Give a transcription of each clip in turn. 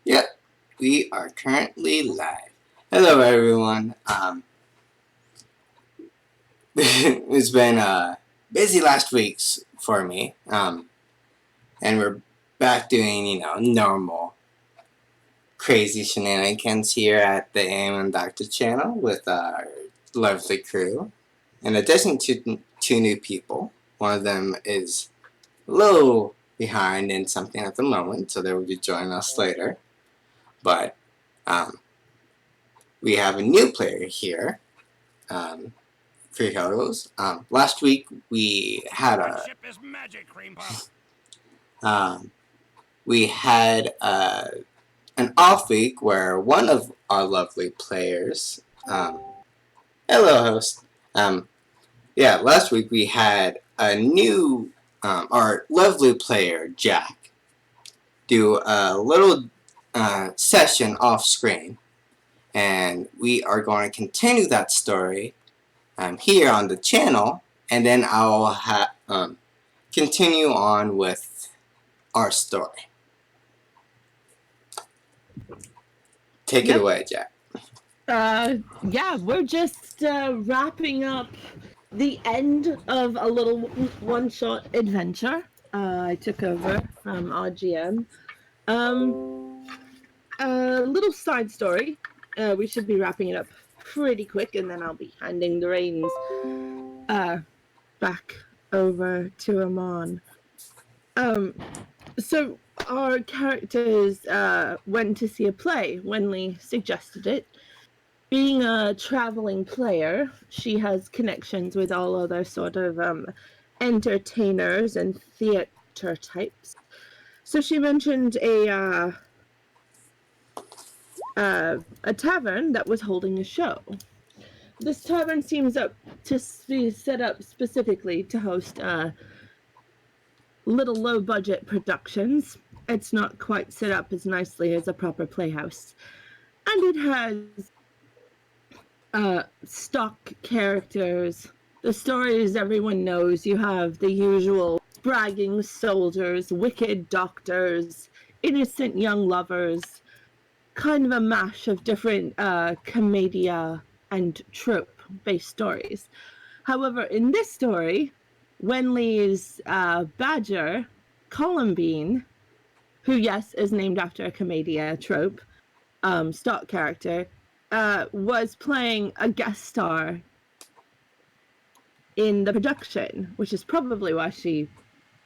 Yep, we are currently live. Hello, everyone. It's been busy last weeks for me. And we're back doing normal crazy shenanigans here at the AM and Doctor channel with our lovely crew. In addition to two new people, one of them is a little behind in something at the moment, so they will be joining us later. But we have a new player here. Free Heroes. Last week we had an off week where one of our lovely players, hello host, last week we had a new, our lovely player Jack do a little session off screen, and we are going to continue that story here on the channel, and then I'll continue on with our story. Take it away, Jack. We're just wrapping up the end of a little one-shot adventure. I took over from RGM. A little side story. We should be wrapping it up pretty quick, and then I'll be handing the reins back over to Amon. So our characters went to see a play. Wenley suggested it. Being a traveling player, she has connections with all other sort of entertainers and theater types. So she mentioned a tavern that was holding a show. This tavern seems to be set up specifically to host little low-budget productions. It's not quite set up as nicely as a proper playhouse. And it has stock characters, the stories everyone knows. You have the usual bragging soldiers, wicked doctors, innocent young lovers, kind of a mash of different commedia and trope-based stories. However, in this story, Wenley's badger, Columbine, who, yes, is named after a commedia trope, stock character, was playing a guest star in the production, which is probably why she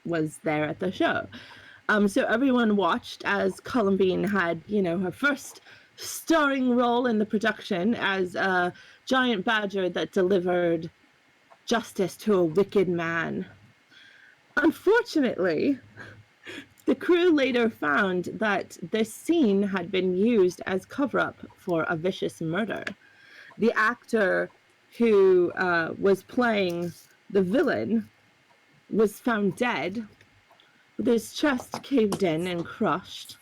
was there at the show. So everyone watched as Columbine had, her first starring role in the production as a giant badger that delivered justice to a wicked man. Unfortunately, the crew later found that this scene had been used as cover-up for a vicious murder. The actor who was playing the villain was found dead, with his chest caved in and crushed.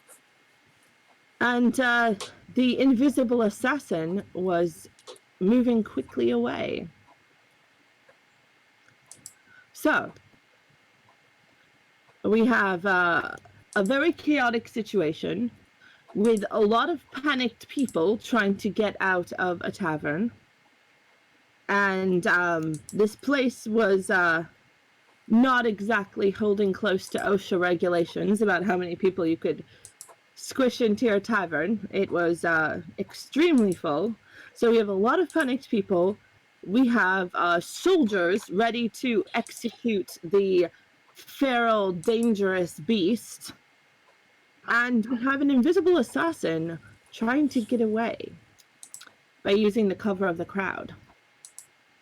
And the invisible assassin was moving quickly away. So, we have a very chaotic situation with a lot of panicked people trying to get out of a tavern. And this place was not exactly holding close to OSHA regulations about how many people you could squish into your tavern. It was extremely full. So we have a lot of panicked people. We have soldiers ready to execute the feral, dangerous beast. And we have an invisible assassin trying to get away by using the cover of the crowd.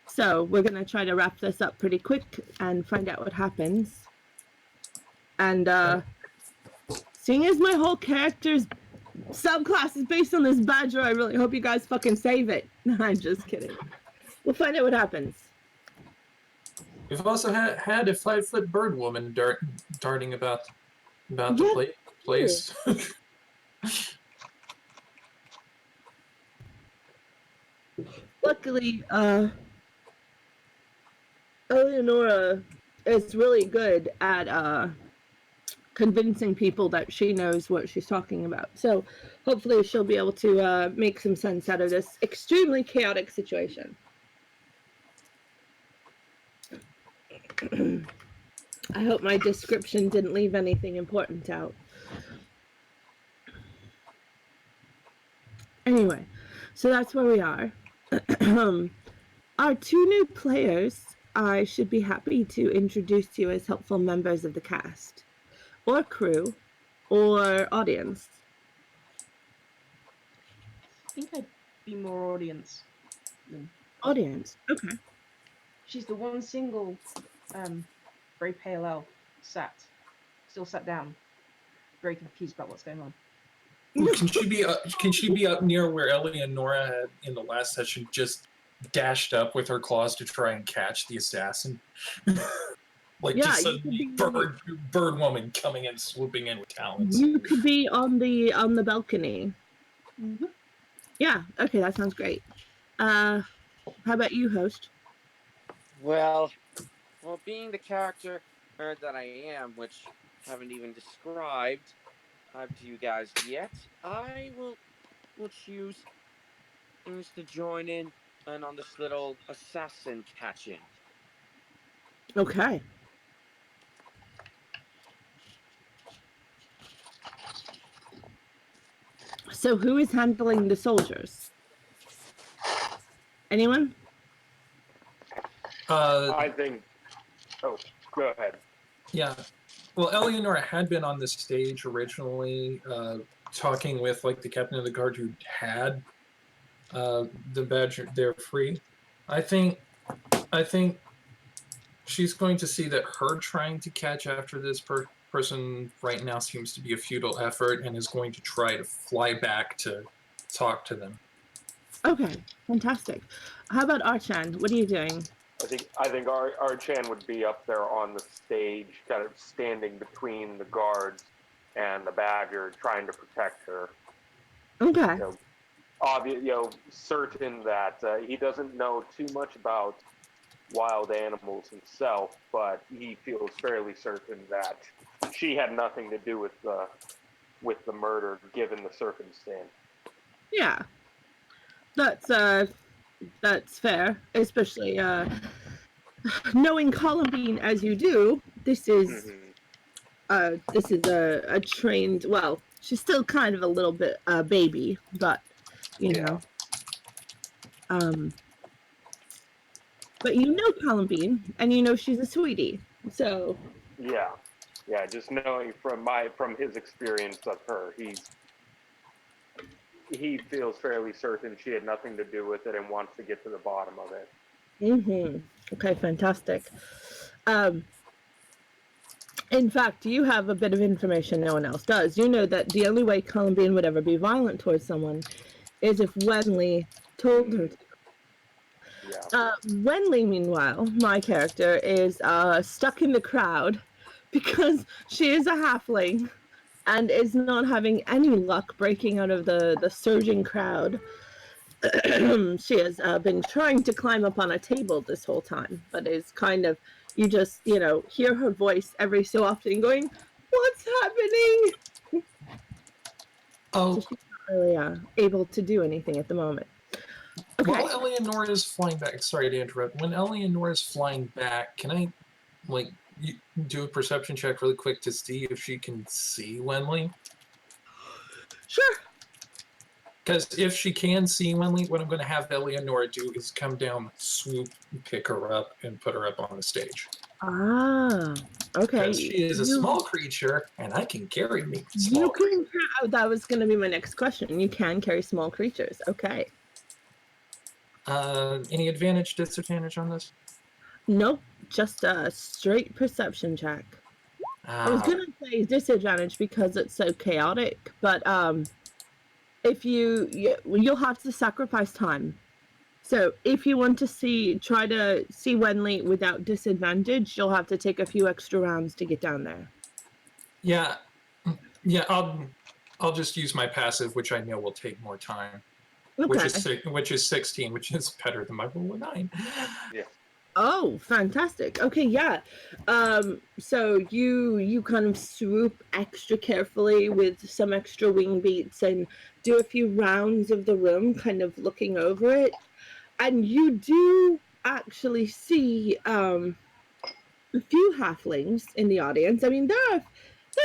So we're going to try to wrap this up pretty quick and find out what happens. And seeing as my whole character's subclass is based on this badger, I really hope you guys fucking save it. I'm just kidding. We'll find out what happens. We've also had a 5-foot bird woman darting about the place. Luckily, Eleonora is really good at convincing people that she knows what she's talking about. So hopefully she'll be able to make some sense out of this extremely chaotic situation. I hope my description didn't leave anything important out. Anyway, so that's where we are. Our 2 new players, I should be happy to introduce to you as helpful members of the cast, or crew, or audience. I think I'd be more audience than Audience, okay. she's the one single, very pale elf, still sat down, very confused about what's going on. Ooh, can she be up near where Ellie and Nora had in the last session, just dashed up with her claws to try and catch the assassin? Just a bird woman coming in, swooping in with talons. You could be on the balcony. Mm-hmm. Yeah, okay, that sounds great. How about you, host? Well, being the character that I am, which I haven't even described to you guys yet, I will choose to join in and on this little assassin catching. Okay. So who is handling the soldiers? Anyone? I think. Oh, go ahead. Yeah. Well, Eleonora had been on the stage originally, talking with the captain of the guard who had the badge there free. I think she's going to see that her trying to catch after this person right now seems to be a futile effort, and is going to try to fly back to talk to them. Okay, fantastic. How about Archan? What are you doing? I think our Chan would be up there on the stage, kind of standing between the guards and the badger, trying to protect her. Okay. Certain that he doesn't know too much about wild animals himself, but he feels fairly certain that she had nothing to do with the murder, given the circumstance. Yeah, that's fair, especially knowing Columbine as you do. This is a trained. Well, she's still kind of a little bit baby, but you know. But you know Columbine, and you know she's a sweetie. So. Yeah. Just knowing from his experience of her, he feels fairly certain she had nothing to do with it and wants to get to the bottom of it. Mm-hmm. Okay, fantastic. In fact, you have a bit of information no one else does. You know that the only way Columbine would ever be violent towards someone is if Wenley told her to. Yeah. Wenley, meanwhile, my character, is stuck in the crowd because she is a halfling and is not having any luck breaking out of the surging crowd. She has been trying to climb up on a table this whole time, but is kind of, you just, hear her voice every so often going, "What's happening?" Oh. So she's not really able to do anything at the moment. Okay. While Eleonora is flying back, sorry to interrupt. When Eleonora is flying back, can I, do a perception check really quick to see if she can see Wenley? Sure. Because if she can see Wenley, what I'm going to have Eleonora do is come down, swoop, pick her up, and put her up on the stage. Ah, okay. Because she is a small creature, and I can carry small creatures. That was going to be my next question. You can carry small creatures. Okay. Any advantage, disadvantage on this? Nope, just a straight perception check. I was gonna say disadvantage because it's so chaotic, but if you'll have to sacrifice time. So if you want to try to see Wenley without disadvantage, you'll have to take a few extra rounds to get down there. Yeah. I'll just use my passive, which I know will take more time. Okay. Which is 16, which is better than my roll of 9. Yeah. Oh, fantastic. Okay, yeah. So you kind of swoop extra carefully with some extra wing beats and do a few rounds of the room, kind of looking over it. And you do actually see a few halflings in the audience. I mean, there are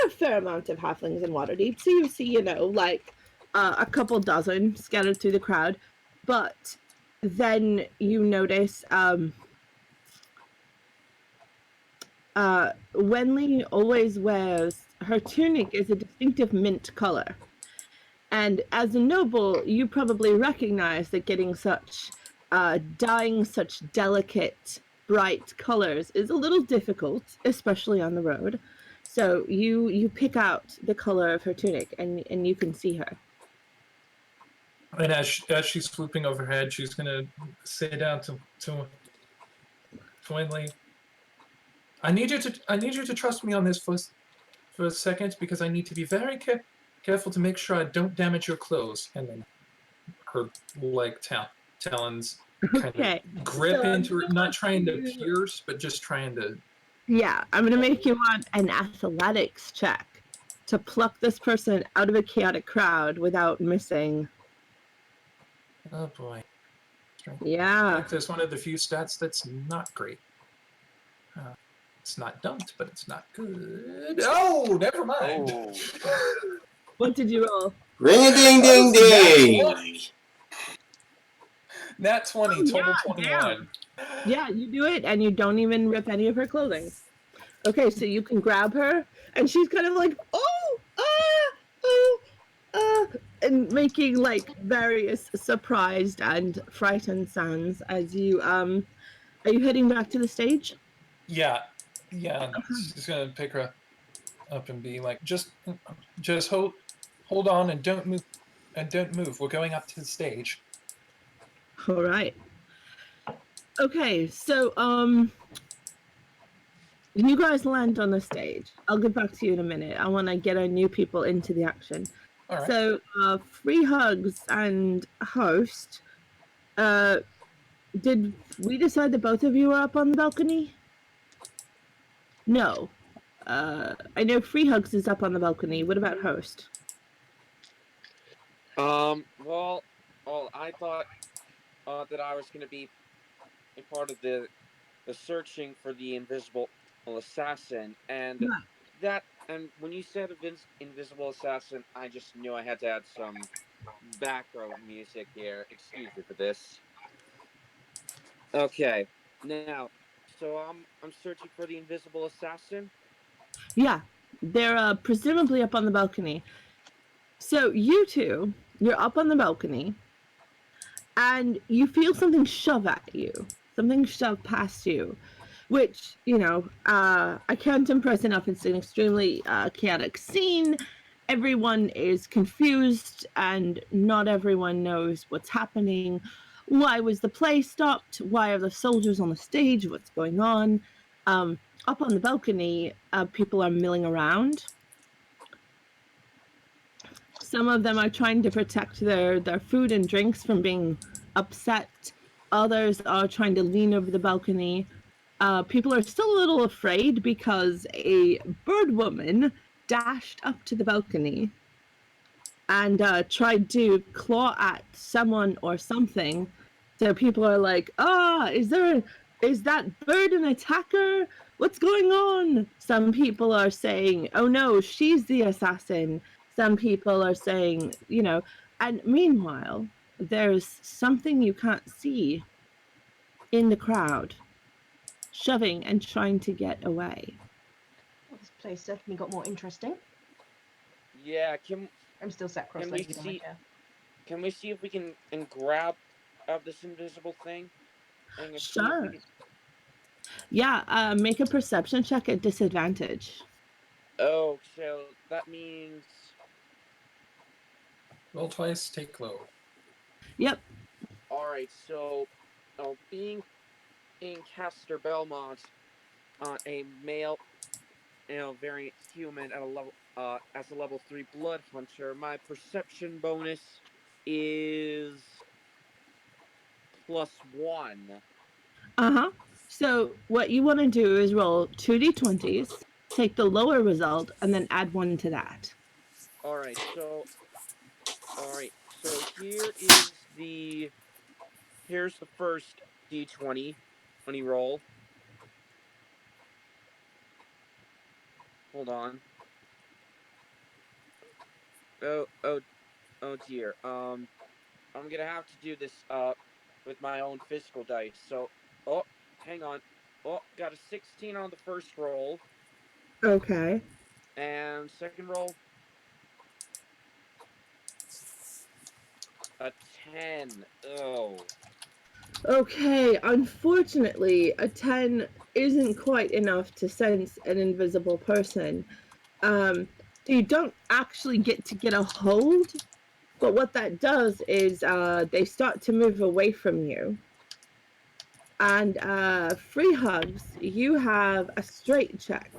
a fair amount of halflings in Waterdeep, so you see, like a couple dozen scattered through the crowd. But then you notice Wenli always wears her tunic is a distinctive mint color. And as a noble, you probably recognize that getting dyeing such delicate, bright colors is a little difficult, especially on the road. So you pick out the color of her tunic, and you can see her. And as she's swooping overhead, she's gonna say down to Winley, I need you to trust me on this for a second, because I need to be very careful to make sure I don't damage your clothes. And then her talons kind Okay. of grip So into her, not trying to you- pierce, but just trying to. Yeah, I'm gonna make you want an athletics check to pluck this person out of a chaotic crowd without missing. Oh boy. Yeah. There's one of the few stats that's not great. It's not dumped, but it's not good. Oh, never mind. Oh. What did you roll? Ring a ding ding ding! Nat 20, Oh, total yeah, 21. Yeah, you do it, and you don't even rip any of her clothing. Okay, so you can grab her, and she's kind of like, and making like various surprised and frightened sounds as you Are you heading back to the stage? Yeah. She's gonna pick her up and be like, just hold on and don't move. We're going up to the stage. All right. Okay, so you guys land on the stage. I'll get back to you in a minute. I want to get our new people into the action. All right. So, Free Hugs and Host, did we decide that both of you are up on the balcony? No. I know Free Hugs is up on the balcony. What about Host? Well, I thought that I was going to be a part of the searching for the invisible assassin, and when you said invisible assassin, I just knew I had to add some background music here. Excuse me for this. Okay, now, so I'm searching for the invisible assassin. Yeah, they're presumably up on the balcony. So you two, you're up on the balcony, and you feel something shove at you, something shove past you, which, I can't impress enough. It's an extremely chaotic scene. Everyone is confused, and not everyone knows what's happening. Why was the play stopped? Why are the soldiers on the stage? What's going on? Up on the balcony, people are milling around. Some of them are trying to protect their food and drinks from being upset. Others are trying to lean over the balcony. People are still a little afraid because a bird woman dashed up to the balcony and tried to claw at someone or something. So people are like, is that bird an attacker? What's going on? Some people are saying, oh no, she's the assassin. Some people are saying, and meanwhile, there's something you can't see in the crowd, shoving and trying to get away. Well, this place certainly got more interesting. Yeah, I'm still sat cross-legged on my chair. Can we see if we can grab this invisible thing? And Sure. Yeah, make a perception check at disadvantage. Oh, so that means Roll twice, take low. Yep. All right, so being in Castor Belmont, a male, variant human at a level as a level 3 blood hunter, my perception bonus is +1. Uh-huh. So what you want to do is roll 2d20s, take the lower result, and then add 1 to that. All right. So here's the first d20 when you roll. Hold on. Oh dear. I'm gonna have to do this with my own physical dice. So, oh, hang on. Oh, got a 16 on the first roll, Okay. and second roll a 10. Oh, Okay, unfortunately, a 10 isn't quite enough to sense an invisible person. So you don't actually get a hold, but what that does is they start to move away from you. And free hugs, you have a straight check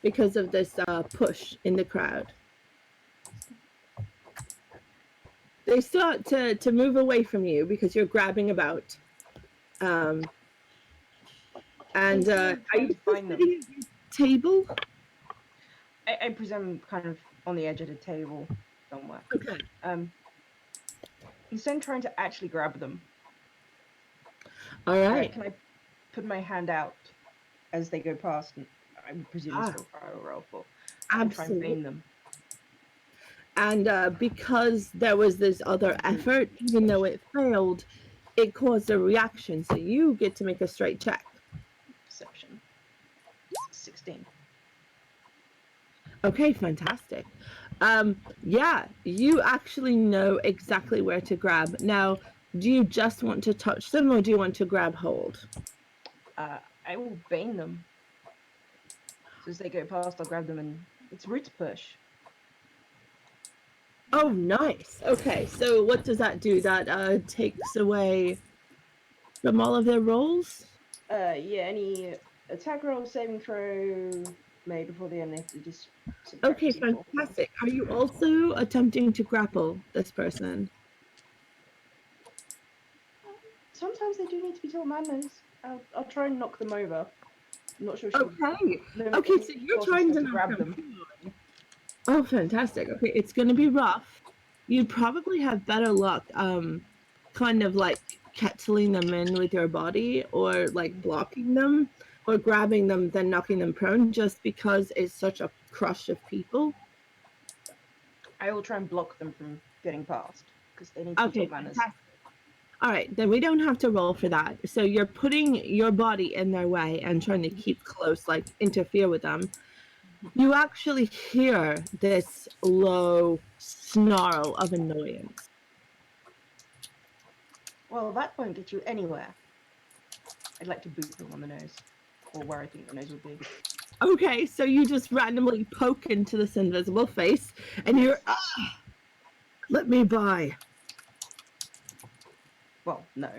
because of this push in the crowd. They start to move away from you because you're grabbing about. And Instead are of trying you to still find them, sitting at your table? I presume kind of on the edge of the table somewhere. Okay. Instead of trying to actually grab them, All right. can I put my hand out as they go past? And I presume this Ah, will require a roll for. And try and absolutely. feign them. And because there was this other effort, even though it failed, it caused a reaction. So you get to make a straight check. Perception. 16. Okay, fantastic. Yeah, you actually know exactly where to grab. Now, do you just want to touch them or do you want to grab hold? I will bane them. So as they go past, I'll grab them, and it's root push. Oh, nice. Okay, so what does that do? That takes away from all of their rolls? Yeah, any attack roll, saving throw made before the end, they have to just subtract Okay, D4 from. fantastic. Are you also attempting to grapple this person? Sometimes they do need to be taught manners. I'll try and knock them over. I'm not sure Okay. Okay, so you're trying to knock them. Oh, fantastic. Okay, it's going to be rough. You'd probably have better luck kind of like kettling them in with your body or like blocking them or grabbing them then knocking them prone just because it's such a crush of people. I will try and block them from getting past because they need to be Okay, taught manners. fantastic. All right, then we don't have to roll for that. So you're putting your body in their way and trying to keep close, like interfere with them. You actually hear this low snarl of annoyance. Well, that won't get you anywhere. I'd like to boot them on the nose, or where I think the nose would be. Okay, so you just randomly poke into this invisible face and you're, let me by. Well, no.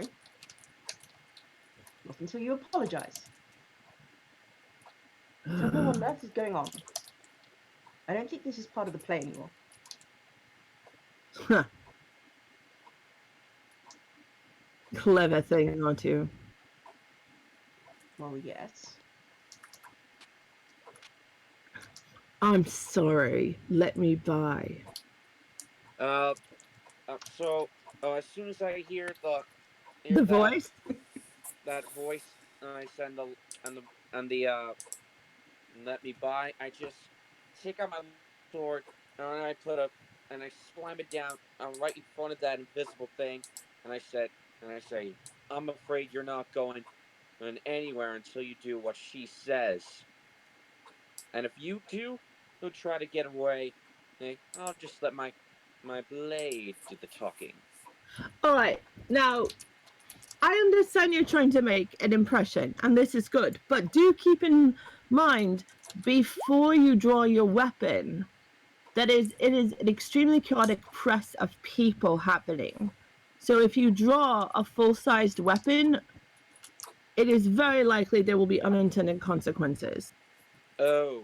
Not until you apologize. Tell me what on earth is going on. I don't think this is part of the play anymore. Huh. Clever thing or two. Well, yes. I'm sorry. Let me by. So as soon as I hear The voice? that voice, I send the let me by. I just take out my sword and and I slam it down right in front of that invisible thing, and I say, I'm afraid you're not going anywhere until you do what she says. And if you do, you'll try to get away. I'll just let my blade do the talking. All right. Now, I understand you're trying to make an impression, and this is good, but do keep in mind before you draw your weapon that it is an extremely chaotic press of people happening. So if you draw a full-sized weapon, it is very likely there will be unintended consequences. Oh,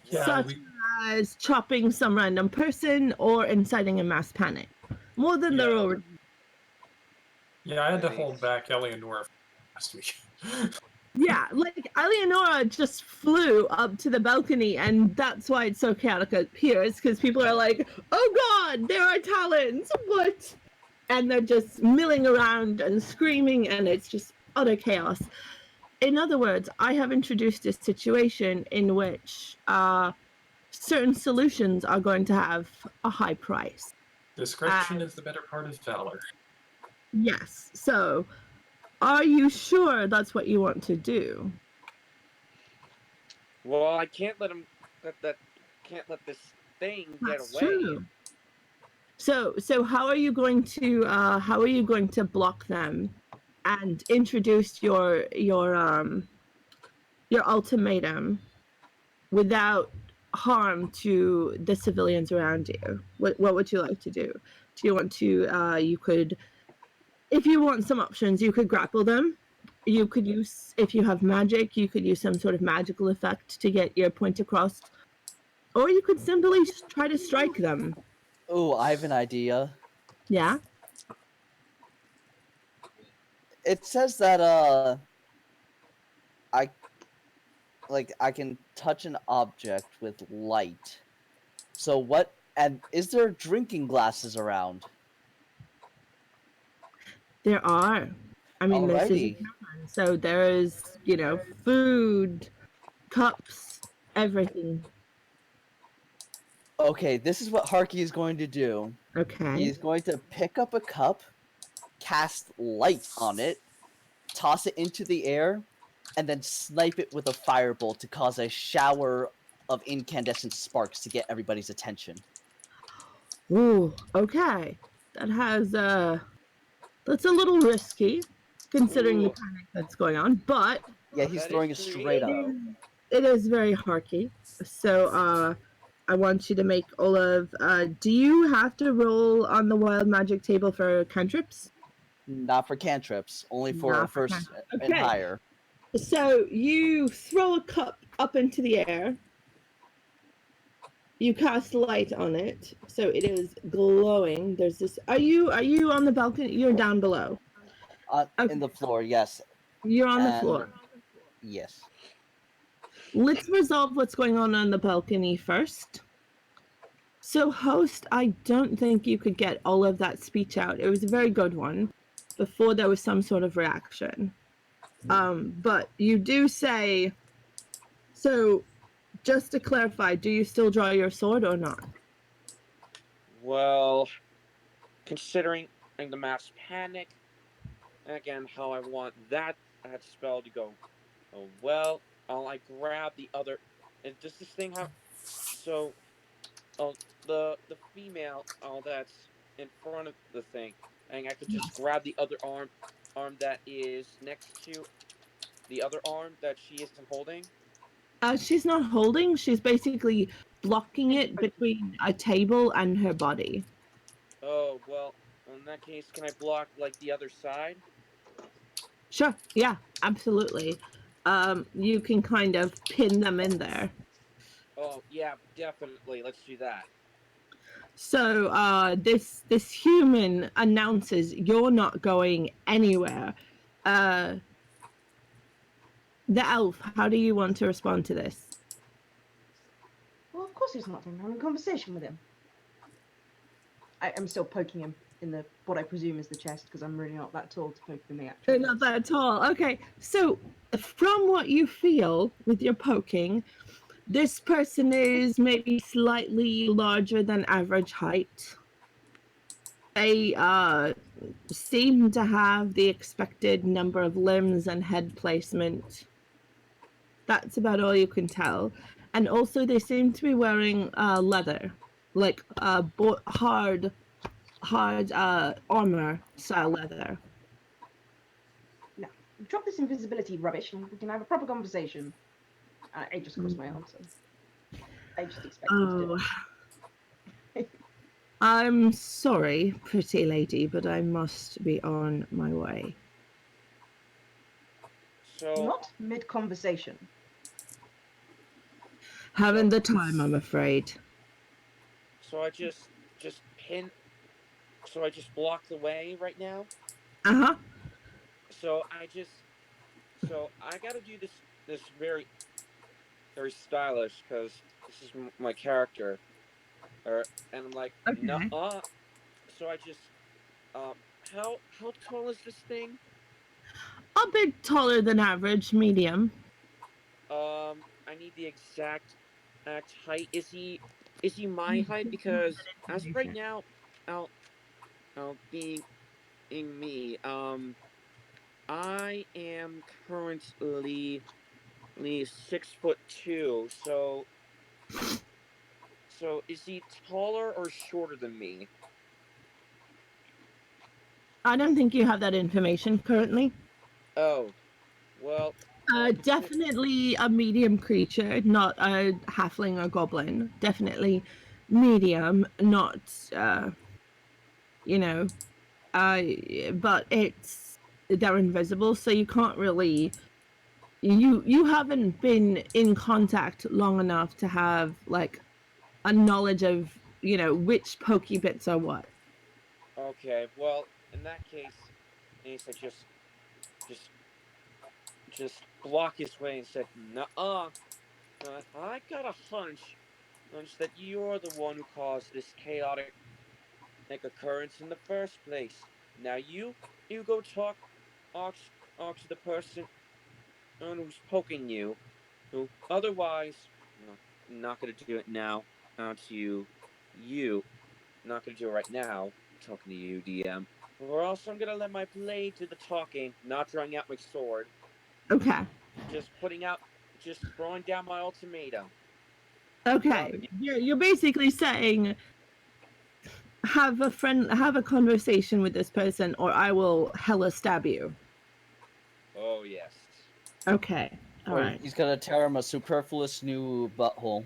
Yeah, Such as chopping some random person or inciting a mass panic. More than they're already. Yeah, I had to hold back Eleonora last week. Yeah, like Eleonora just flew up to the balcony, and that's why it's so chaotic up here. Is because people are like, "Oh God, there are talons! What?" And they're just milling around and screaming, and it's just utter chaos. In other words, I have introduced a situation in which certain solutions are going to have a high price. Discretion is the better part of valor. Yes. So, are you sure that's what you want to do? Well, I can't let him. Can't let this thing get That's away. true. So how are you going to block them and introduce your ultimatum without harm to the civilians around you? What would you like to do? Do you want to you could, if you want some options, you could grapple them. You could use, if you have magic, you could use some sort of magical effect to get your point across. Or you could simply try to strike them. Oh, I have an idea. Yeah? It says that I I can touch an object with light. So what, and is there drinking glasses around? There are. I mean, this is a Alrighty. tavern, so there's, food, cups, everything. Okay, this is what Harky is going to do. Okay. He's going to pick up a cup, cast light on it, toss it into the air, and then snipe it with a firebolt to cause a shower of incandescent sparks to get everybody's attention. Ooh, okay. That has that's a little risky considering the Ooh, panic that's going on, but Yeah, he's that throwing it is straight up. creative. it is very harky. So I want you to make all of do you have to roll on the wild magic table for cantrips? Not for cantrips, only for Not for first cantrips. and Okay. higher. So you throw a cup up into the air. You cast light on it, so it is glowing. There's this. Are you on the balcony? You're down below. Okay. In the floor, yes. You're on the And floor. yes. Let's resolve what's going on the balcony first. So, host, I don't think you could get all of that speech out. It was a very good one before there was some sort of reaction. But you do say. So, just to clarify, do you still draw your sword or not? Well, considering the mass panic, again, how I want that spell to go. Oh well, I grab the other. Does this thing have? So, oh, the female, that's in front of the thing, and I could just grab the other arm that is next to the other arm that she isn't holding. She's not holding. She's basically blocking it between a table and her body. Oh well, in that case, can I block like the other side? Sure. Yeah, absolutely. You can kind of pin them in there. Oh yeah, definitely. Let's do that. So this human announces you're not going anywhere. The elf, how do you want to respond to this? Well, of course he's not. I'm having a conversation with him. I'm still poking him in the what I presume is the chest because I'm really not that tall to poke in the actual. They're not that tall. Okay, so from what you feel with your poking, this person is maybe slightly larger than average height. They seem to have the expected number of limbs and head placement. That's about all you can tell. And also, they seem to be wearing leather, like hard armor style leather. No, drop this invisibility rubbish and we can have a proper conversation. I just crossed my arms. So I just expect you to do it. I'm sorry, pretty lady, but I must be on my way. So Not mid-conversation. Haven't the time, I'm afraid. So I just pin. So I just block the way right now. Uh-huh. So I just So I got to do this very very stylish because this is my character. And I'm like, no, Okay. So I just, um, how tall is this thing? A bit taller than average, medium. I need the exact height. Is he my height? Because as of right now, I'll being me, I am currently 6'2". So is he taller or shorter than me? I don't think you have that information currently. Oh, well, it's in. Definitely a medium creature, not a halfling or goblin. Definitely medium, not you know, but they're invisible, so you can't really you haven't been in contact long enough to have like a knowledge of which pokey bits are what. Okay, well, in that case, and he said, just, just block his way and said, "Nuh-uh. I got a hunch that you're the one who caused this chaotic occurrence in the first place. Now you go talk to the person who's poking you, who otherwise, not gonna do it now. To you, not gonna do it right now. Talking to you, DM. Or else I'm gonna let my blade do the talking, not drawing out my sword. Okay. Just just throwing down my ultimatum. Well, Okay. You're basically saying have a conversation with this person or I will hella stab you. oh yes. Okay. All Or right. he's gonna tear him a superfluous new butthole.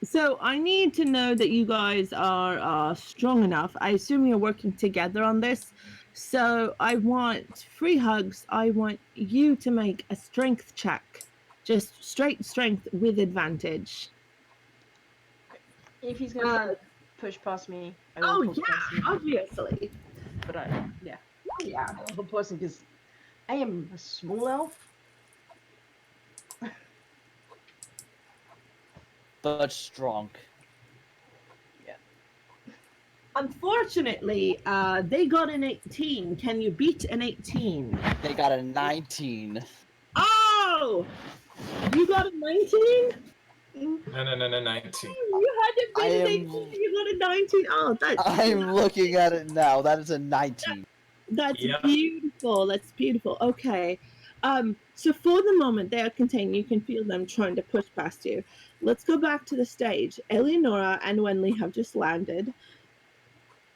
So I need to know that you guys are strong enough. I assume you're working together on this. So I want free hugs. I want you to make a strength check. Just straight strength with advantage. If he's gonna try Uh, and push past me, I will oh push past yeah, him. obviously. But yeah, Yeah. I will push him because I am a small elf. But strong. Yeah. Unfortunately, they got an 18. Can you beat an 18? They got a 19. Oh! You got a 19? No, 19. You had to I beat an 18. am You got a 19. Oh, I'm looking at it now. That is a 19. that's Yeah. beautiful. That's beautiful. Okay. So for the moment they are contained, you can feel them trying to push past you. Let's go back to the stage. Eleonora and Wenley have just landed.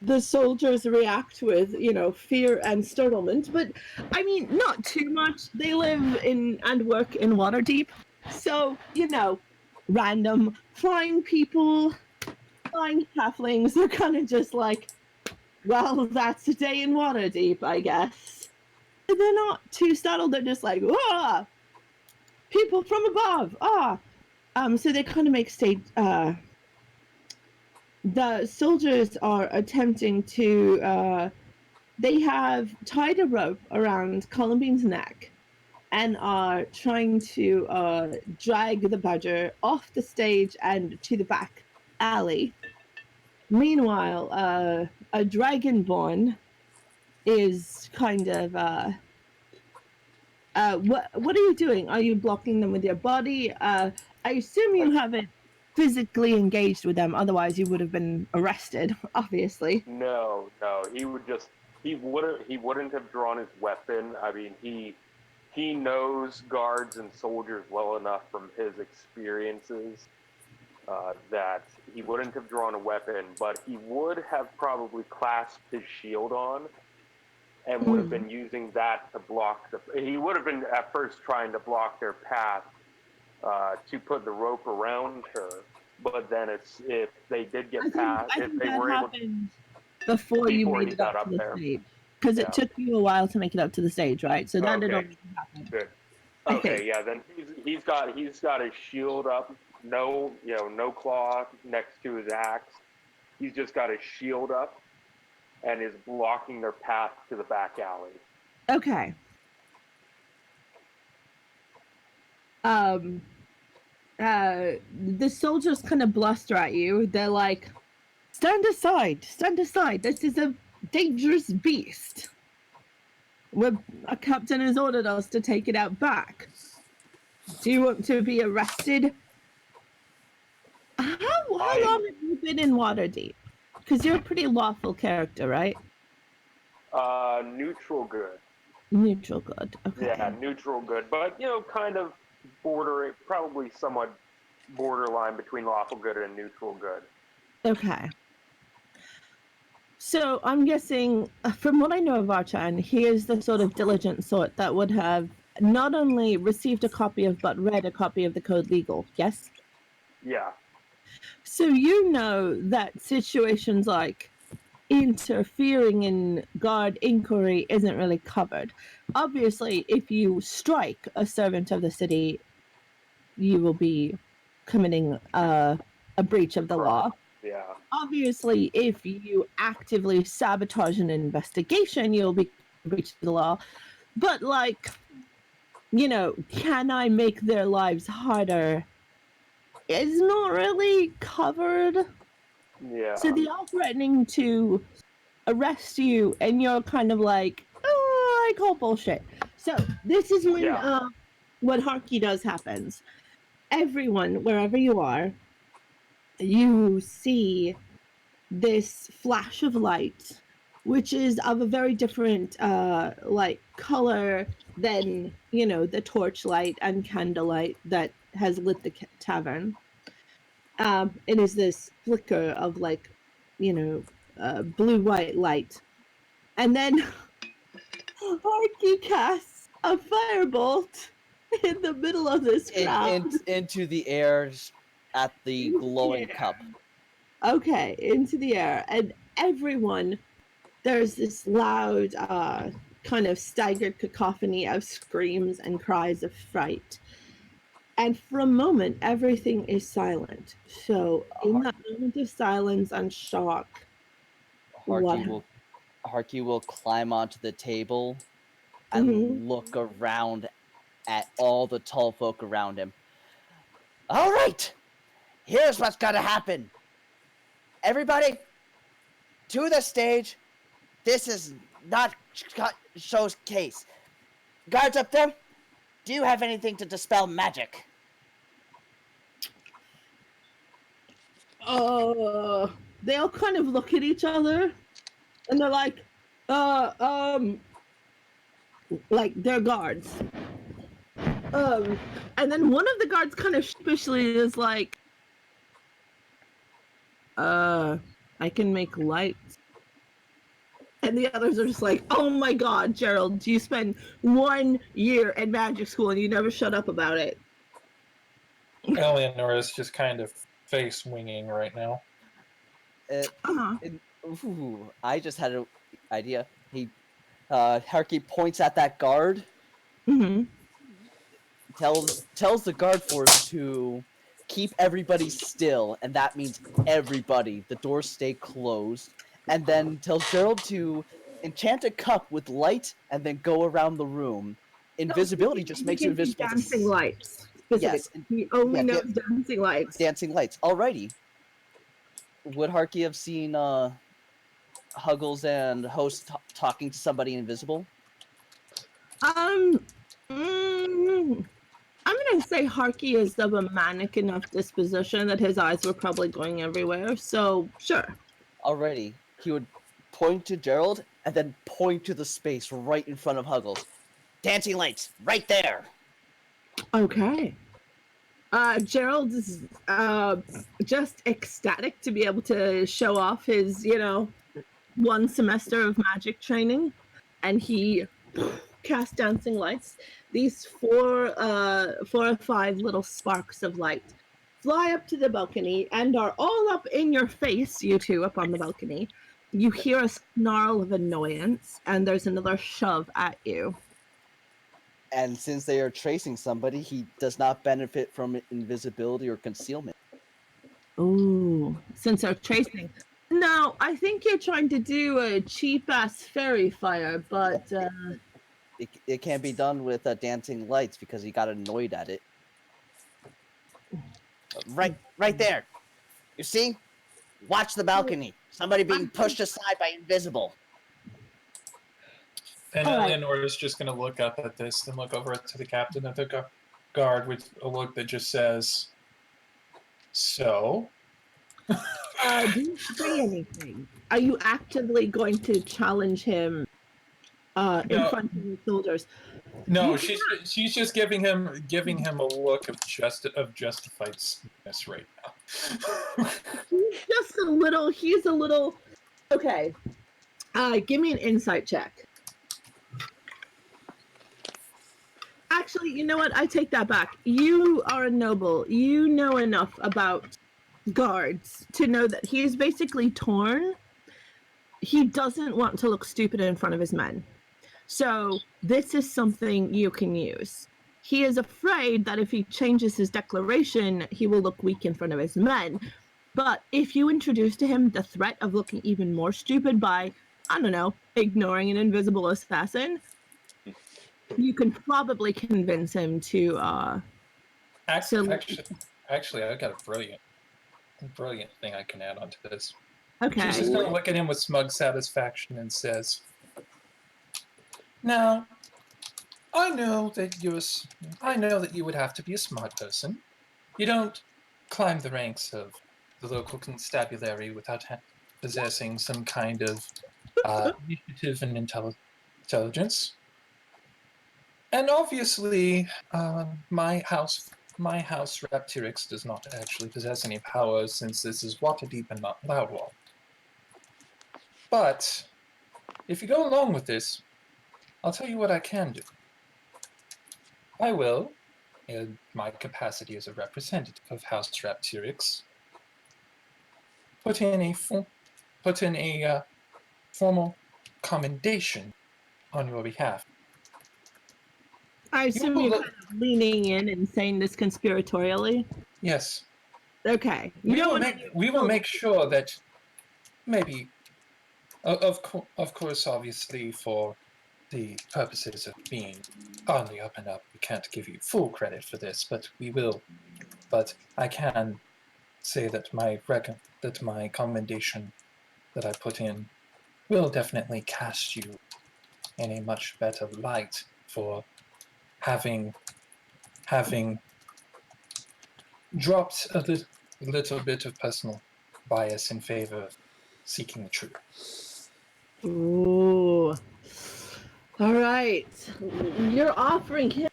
The soldiers react with, fear and startlement, but I mean, not too much. They live in and work in Waterdeep. So, random flying people, flying halflings, they're kind of just like, well, that's a day in Waterdeep, I guess. They're not too startled. They're just like, ah, people from above, ah. So they kind of make state. The soldiers are attempting to. They have tied a rope around Columbine's neck and are trying to drag the badger off the stage and to the back alley. Meanwhile, a dragonborn is kind of what are you doing? Are you blocking them with your body? I assume you haven't physically engaged with them, otherwise you would have been arrested, obviously. No, he wouldn't have drawn his weapon. I mean, he knows guards and soldiers well enough from his experiences that he wouldn't have drawn a weapon, but he would have probably clasped his shield on and would have Mm. been using that to block the. He would have been at first trying to block their path to put the rope around her, but then it's if they did get past, I if think they that were able to, happened before you before made he it up got to up the there. stage. Because it Yeah. took you a while to make it up to the stage, right? So that had Okay. already happened. Good. Okay. Okay, yeah. Then he's got his shield up, no claw next to his axe. He's just got his shield up and is blocking their path to the back alley. Okay. um, the soldiers kind of bluster at you. They're like, stand aside, stand aside. This is a dangerous beast. A captain has ordered us to take it out back. Do you want to be arrested? How long have you been in Waterdeep? Because you're a pretty lawful character, right? Neutral good. Neutral good. Okay. Yeah, neutral good, but kind of bordering, probably somewhat borderline between lawful good and neutral good. Okay. So I'm guessing, from what I know of Archan, he is the sort of diligent sort that would have not only received a copy of, but read a copy of the Code Legal. Yes. Yeah. So you know that situations like interfering in guard inquiry isn't really covered. Obviously, if you strike a servant of the city, you will be committing a breach of the law. Yeah. Obviously, if you actively sabotage an investigation, you'll be breaching the law. But can I make their lives harder? Is not really covered. Yeah. So they are threatening to arrest you, and you're kind of like, oh, I call bullshit. So this is when what Harky does happens. Everyone, wherever you are, you see this flash of light, which is of a very different color than the torchlight and candlelight that has lit the tavern. It is this flicker of blue white light, and then Harky casts a firebolt in the middle of this crowd. Into the air at the glowing cup. Okay, into the air, and everyone, there's this loud, kind of staggered cacophony of screams and cries of fright. And for a moment, everything is silent. So, in that moment of silence and shock, Harky will climb onto the table and look around at all the tall folk around him. All right, here's what's gonna happen. Everybody, to the stage. This is not show's case. Guards up there, do you have anything to dispel magic? They all kind of look at each other, and they're like, like they're guards. And then one of the guards kind of sheepishly is like, I can make lights. And the others are just like, oh my god, Gerald, you spent 1 year at magic school and you never shut up about it. Eleanor is just kind of face winging right now. I just had an idea. Harky points at that guard. Tells the guard force to keep everybody still, and that means everybody. The doors stay closed, and then tells Gerald to enchant a cup with light and then go around the room. Invisibility just makes you invisible. Dancing lights. Yes. He only knows dancing lights. Dancing lights. Alrighty. Would Harky have seen Huggles and Host talking to somebody invisible? I'm gonna say Harky is of a manic enough disposition that his eyes were probably going everywhere, so sure. Alrighty. He would point to Gerald and then point to the space right in front of Huggles. Dancing lights, right there! Okay. Gerald is just ecstatic to be able to show off his, 1 semester of magic training, and he cast dancing lights. These 4 or 5 little sparks of light fly up to the balcony and are all up in your face, you two up on the balcony. You hear a snarl of annoyance, and there's another shove at you. And since they are tracing somebody, he does not benefit from invisibility or concealment. Ooh, since they're tracing. No, I think you're trying to do a cheap-ass fairy fire, but... It can't be done with dancing lights because he got annoyed at it. Right there. You see? Watch the balcony. Somebody being pushed aside by invisible. And All right. Eleanor is just going to look up at this and look over to the captain of the guard with a look that just says, "So?" Do you say anything? Are you actively going to challenge him in No. front of the soldiers? No, she's just giving him a look of justifiedness right now. He's a little. Okay. Give me an insight check. Actually, you know what? I take that back. You are a noble. You know enough about guards to know that he is basically torn. He doesn't want to look stupid in front of his men. So this is something you can use. He is afraid that if he changes his declaration, he will look weak in front of his men. But if you introduce to him the threat of looking even more stupid by, I don't know, ignoring an invisible assassin, you can probably convince him to Actually, I got a brilliant thing I can add on to this. Okay. She's just going to look at him with smug satisfaction and says, "Now, I know that you would have to be a smart person. You don't climb the ranks of the local constabulary without possessing some kind of initiative and intelligence. And obviously, my house Raptyrix does not actually possess any power since this is Waterdeep and not Loudwall. But if you go along with this, I'll tell you what I can do. I will, in my capacity as a representative of House Raptyrix, put in a formal commendation on your behalf. I assume you're kind of leaning in and saying this conspiratorially? Yes. Okay. We will make sure that maybe, of course, obviously, for the purposes of being on the up and up, we can't give you full credit for this, but we will. But I can say that my commendation that I put in will definitely cast you in a much better light for having dropped a little bit of personal bias in favor of seeking the truth. Ooh. All right. You're offering him.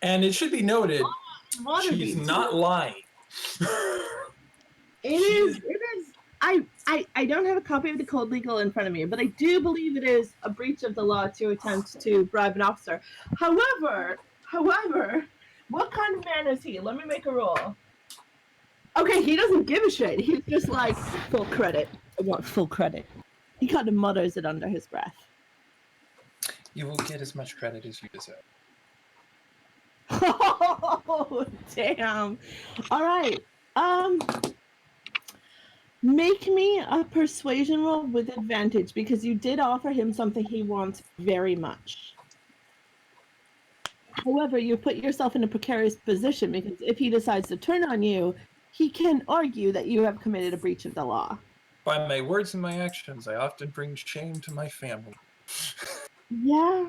And it should be noted, she's not lying. It is. I don't have a copy of the code legal in front of me, but I do believe it is a breach of the law to attempt to bribe an officer. However, what kind of man is he? Let me make a roll. Okay, he doesn't give a shit. He's just like, full credit. I want full credit. He kind of mutters it under his breath. You will get as much credit as you deserve. Oh, damn. All right. Make me a persuasion roll with advantage because you did offer him something he wants very much. However, you put yourself in a precarious position because if he decides to turn on you, he can argue that you have committed a breach of the law. By my words and my actions, I often bring shame to my family. Yeah.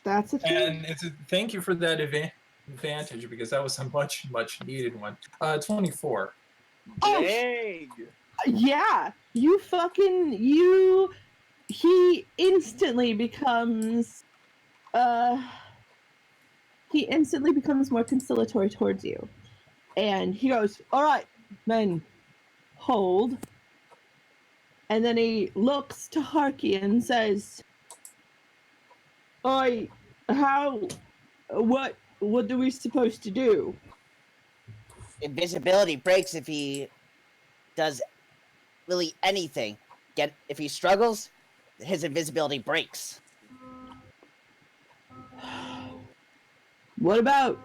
That's a thing. And thank you for that advantage because that was a much, much needed one. 24. Dang! Yeah. He instantly becomes more conciliatory towards you. And he goes, "All right, men, hold." And then he looks to Harky and says, what are we supposed to do? Invisibility breaks if he does really anything. If he struggles, his invisibility breaks. What about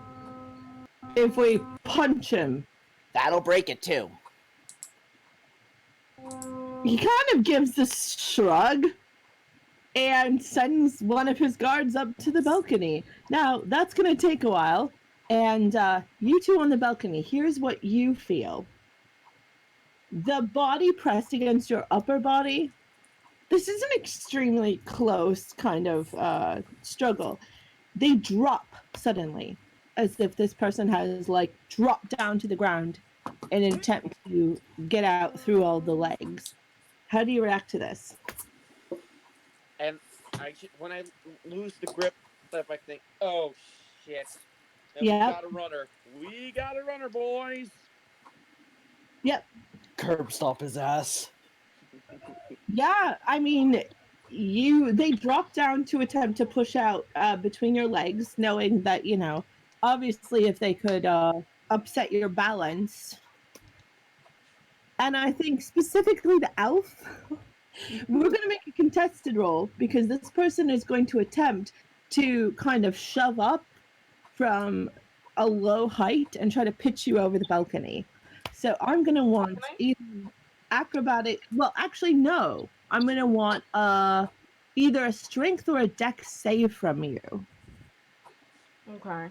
if we punch him? That'll break it too. He kind of gives this shrug and sends one of his guards up to the balcony. Now, that's going to take a while, And you two on the balcony, here's what you feel. The body pressed against your upper body, this is an extremely close kind of struggle. They drop suddenly, as if this person has like dropped down to the ground in an attempt to get out through all the legs. How do you react to this? And when I lose the grip, I think, oh shit. And Yep. We got a runner, boys. Yep. Curb stomp his ass. Yeah, I mean, they drop down to attempt to push out between your legs, knowing that, you know, obviously if they could upset your balance. And I think specifically the elf, we're going to make a contested roll because this person is going to attempt to kind of shove up from a low height and try to pitch you over the balcony. So I'm going to want either acrobatic. Well, actually, no. I'm going to want either a strength or a dex save from you. Okay.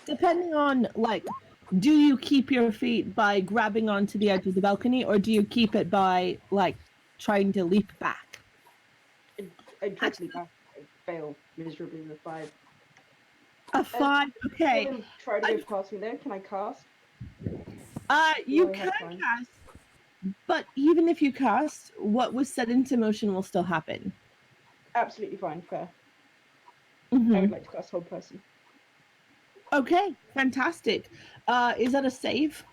Depending on, like, do you keep your feet by grabbing onto the edge of the balcony, or do you keep it by, like, trying to leap back? I directly back. I fail miserably with a 5. A 5, okay. Try to go past me there. Can I cast? You I can have time? cast, but even if you cast, what was set into motion will still happen. Absolutely fine. Fair. Mhm. I would like to cast Hold Person. Okay, fantastic. Is that a save?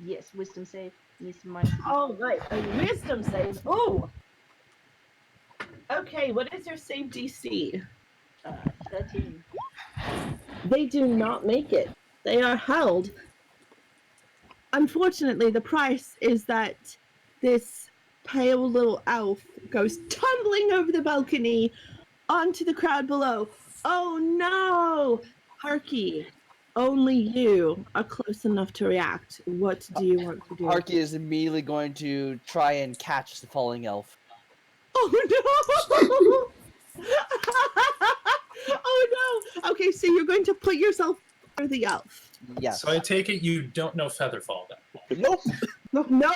Yes, Wisdom save. Needs some minus. Oh, right, a wisdom save. Oh. Okay, what is your save DC? 13. They do not make it. They are held. Unfortunately, the price is that this pale little elf goes tumbling over the balcony onto the crowd below. Oh no! Harky, only you are close enough to react. What do you want to do? Harky is immediately going to try and catch the falling elf. Oh no! Oh no! Okay, so you're going to put yourself over the elf. Yes. So I take it you don't know Featherfall then. Nope. Nope.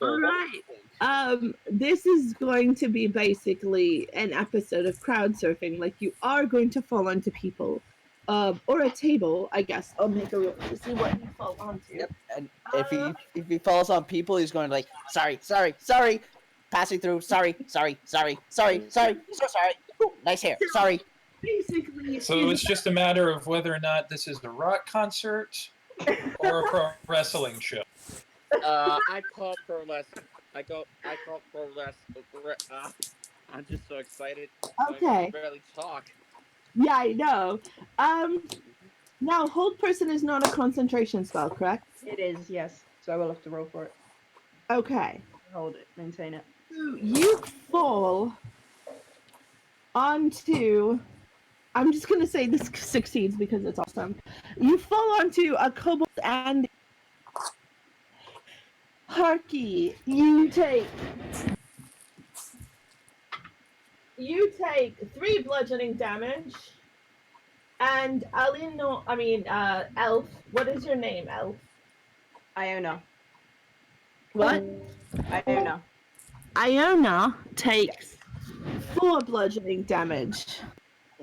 All right. This is going to be basically an episode of crowd surfing. Like, you are going to fall onto people, or a table, I guess. I'll make a roll to see what you fall onto. Yep. And if he falls on people, he's going to like, sorry, passing through, sorry, so sorry. Ooh, nice hair, sorry. Basically, So it's just a matter of whether or not this is a rock concert or a pro wrestling show. I call pro wrestling. I call pro wrestling. I'm just so excited. Okay. I can barely talk. Yeah, I know. Now, Hold Person is not a concentration spell, correct? It is, yes. So I will have to roll for it. Okay. Hold it. Maintain it. So you fall onto... I'm just going to say this succeeds because it's awesome. You fall onto a kobold and... Harky, you take 3 bludgeoning damage. And Elf, what is your name, Elf? Iona. What? Iona. Iona takes 4 bludgeoning damage.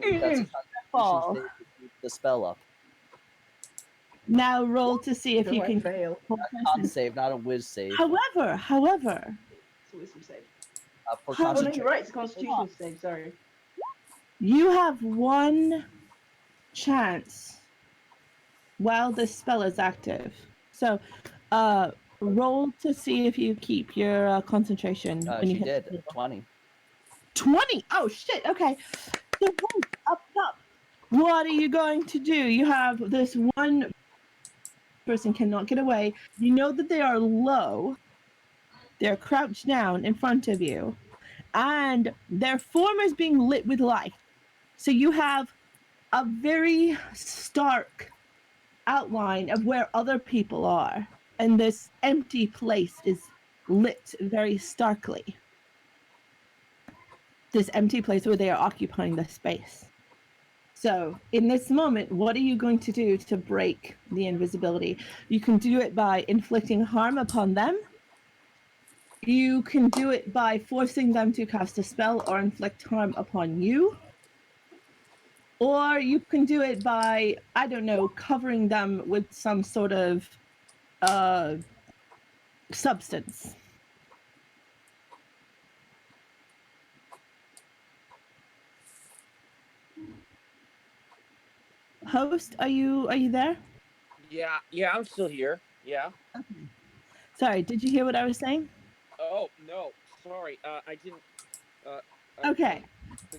That's a Fall. concentration save to keep the spell up. Now roll to see if you can fail. Con save, not a whiz save. However, It's a wisdom save. For Oh, no, Oh, no, concentration. you're right. It's a constitution save. Sorry. you have 1 chance while this spell is active. So, roll to see if you keep your concentration when She you hit did 20. 20. Oh shit. Okay. So up. What are you going to do? You have this one person cannot get away. You know that they are low. They're crouched down in front of you, and their form is being lit with light. So you have a very stark outline of where other people are, and this empty place is lit very starkly. this empty place where they are occupying the space. So, in this moment, what are you going to do to break the invisibility? You can do it by inflicting harm upon them. You can do it by forcing them to cast a spell or inflict harm upon you. Or you can do it by, I don't know, covering them with some sort of substance. Host, are you there? Yeah, I'm still here. Yeah. Okay. Sorry, did you hear what I was saying? Oh no, sorry. I didn't. Uh, Okay.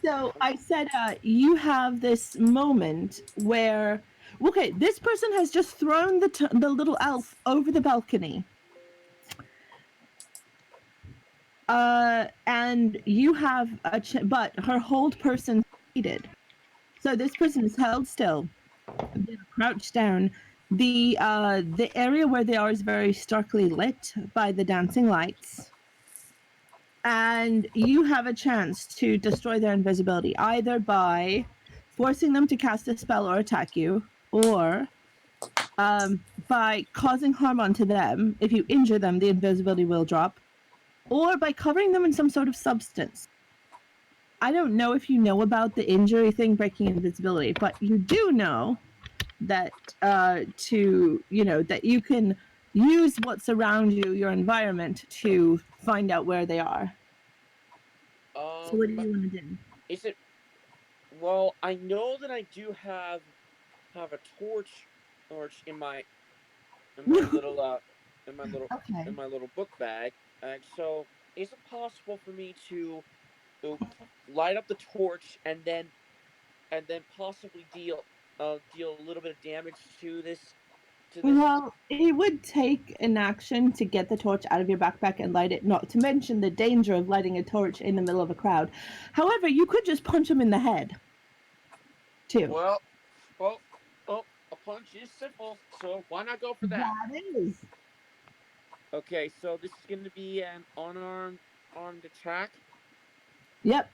So I'm I said you have this moment where, okay, this person has just thrown the little elf over the balcony. And you have but her hold person seated. So this person is held still. They're crouched down. The area where they are is very starkly lit by the dancing lights. And you have a chance to destroy their invisibility either by forcing them to cast a spell or attack you, or by causing harm onto them. If you injure them, the invisibility will drop, or by covering them in some sort of substance. I don't know if you know about the injury thing breaking invisibility, but you do know that that you can use what's around you, your environment, to find out where they are. So what do you want to do? is it? Well, I know that I do have a torch in my little Okay. in my little book bag. And so, is it possible for me to light up the torch and then possibly deal a little bit of damage to this? Well, it would take an action to get the torch out of your backpack and light it, not to mention the danger of lighting a torch in the middle of a crowd. However, you could just punch him in the head, too. Well, well, oh, a punch is simple, so why not go for that? That is. Okay, so this is going to be an armed attack. Yep.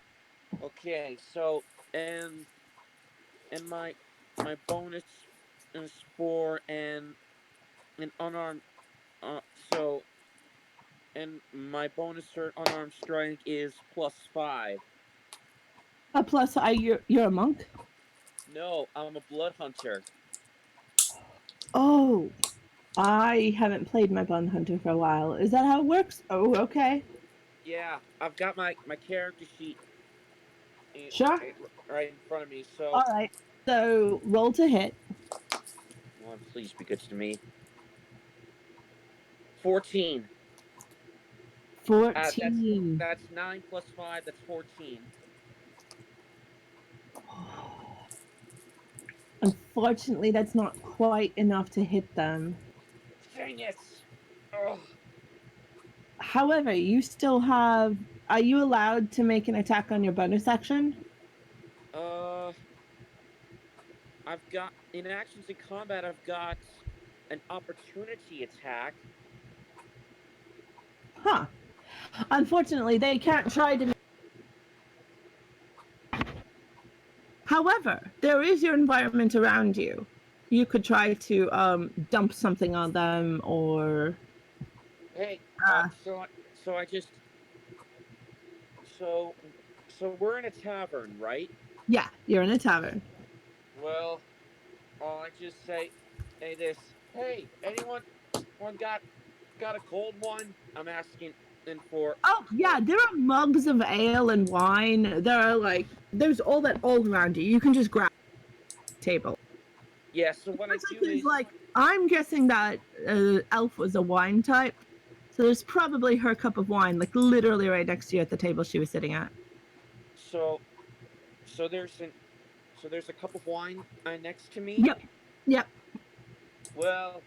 Okay, so and and my bonus is for an unarmed so and my bonus for unarmed strike is +5. Plus, you're a monk. No, I'm a blood hunter. Oh, I haven't played my Bun Hunter for a while. Is that how it works? Oh, okay. Yeah, I've got my character sheet Sure. right in front of me. So, All right. So roll to hit. Lord, please be good to me. 14. $14. That's 9 plus 5. That's 14. Unfortunately, that's not quite enough to hit them. Dang it! Ugh. However, you still have. Are you allowed to make an attack on your bonus action? Uh, I've got in actions in combat. I've got an opportunity attack. Huh. Unfortunately, they can't try to. However, there is your environment around you. You could try to dump something on them, or Hey, uh, so I just so so we're in a tavern, right? yeah, you're in a tavern. Well, I just say, hey, anyone got a cold one? I'm asking in Oh for yeah, there are mugs of ale and wine. There's all that all around you. You can just grab the table. yeah. So It what I looks like do there's is I'm guessing that Elf was a wine type, so there's probably her cup of wine, like literally right next to you at the table she was sitting at. so so there's an so there's a cup of wine next to me. Yep, yep. Well,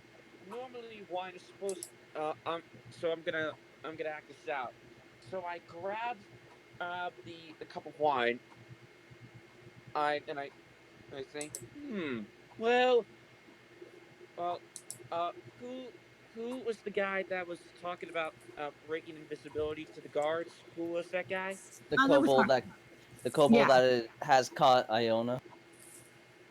normally wine is supposed. So I'm gonna act this out. So I grab the cup of wine. I and I think, well, well, uh, who who was the guy that was talking about breaking invisibility to the guards? Who was that guy? The Oh, that was kobold hard. that the kobold Yeah. that has caught Iona.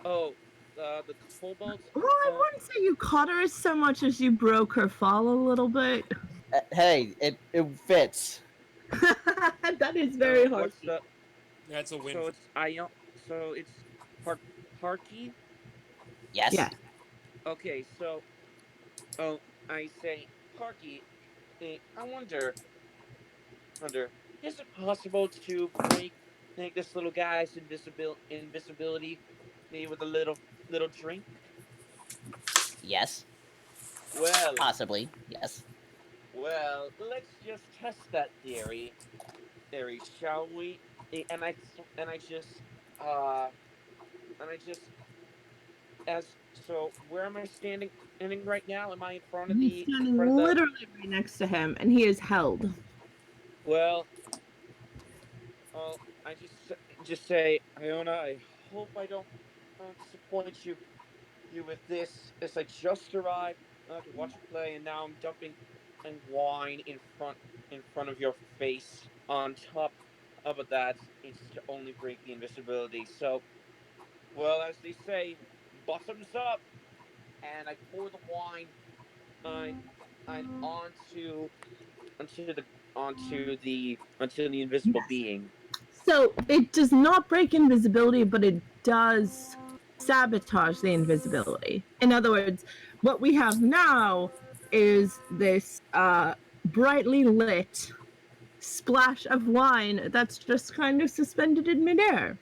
Oh, the kobolds. Well, I wouldn't say you caught her so much as you broke her fall a little bit. Hey, it fits. That is very hard. What's the? That's a win. So it's Ion. So it's Parky. Yes. Yeah. Okay, so oh, I say Parky. I wonder, is it possible to make this little guy's invisibility, maybe with a little drink? Yes. Well, Possibly. Yes. let's just test that theory, shall we? And and I just uh and I just as so where am I standing right now? Am I in front of He's the in standing front of the literally right next to him, and he is held. well? I just say, Iona, I hope I don't disappoint you with this. As I just arrived to watch you play, and now I'm dumping and wine in front of your face. On top of that, it's to only break the invisibility. So, well, as they say, bottoms up, and I pour the wine uh, onto onto the onto the invisible Yes. being. So it does not break invisibility, but it does sabotage the invisibility. In other words, what we have now is this brightly lit splash of wine that's just kind of suspended in midair.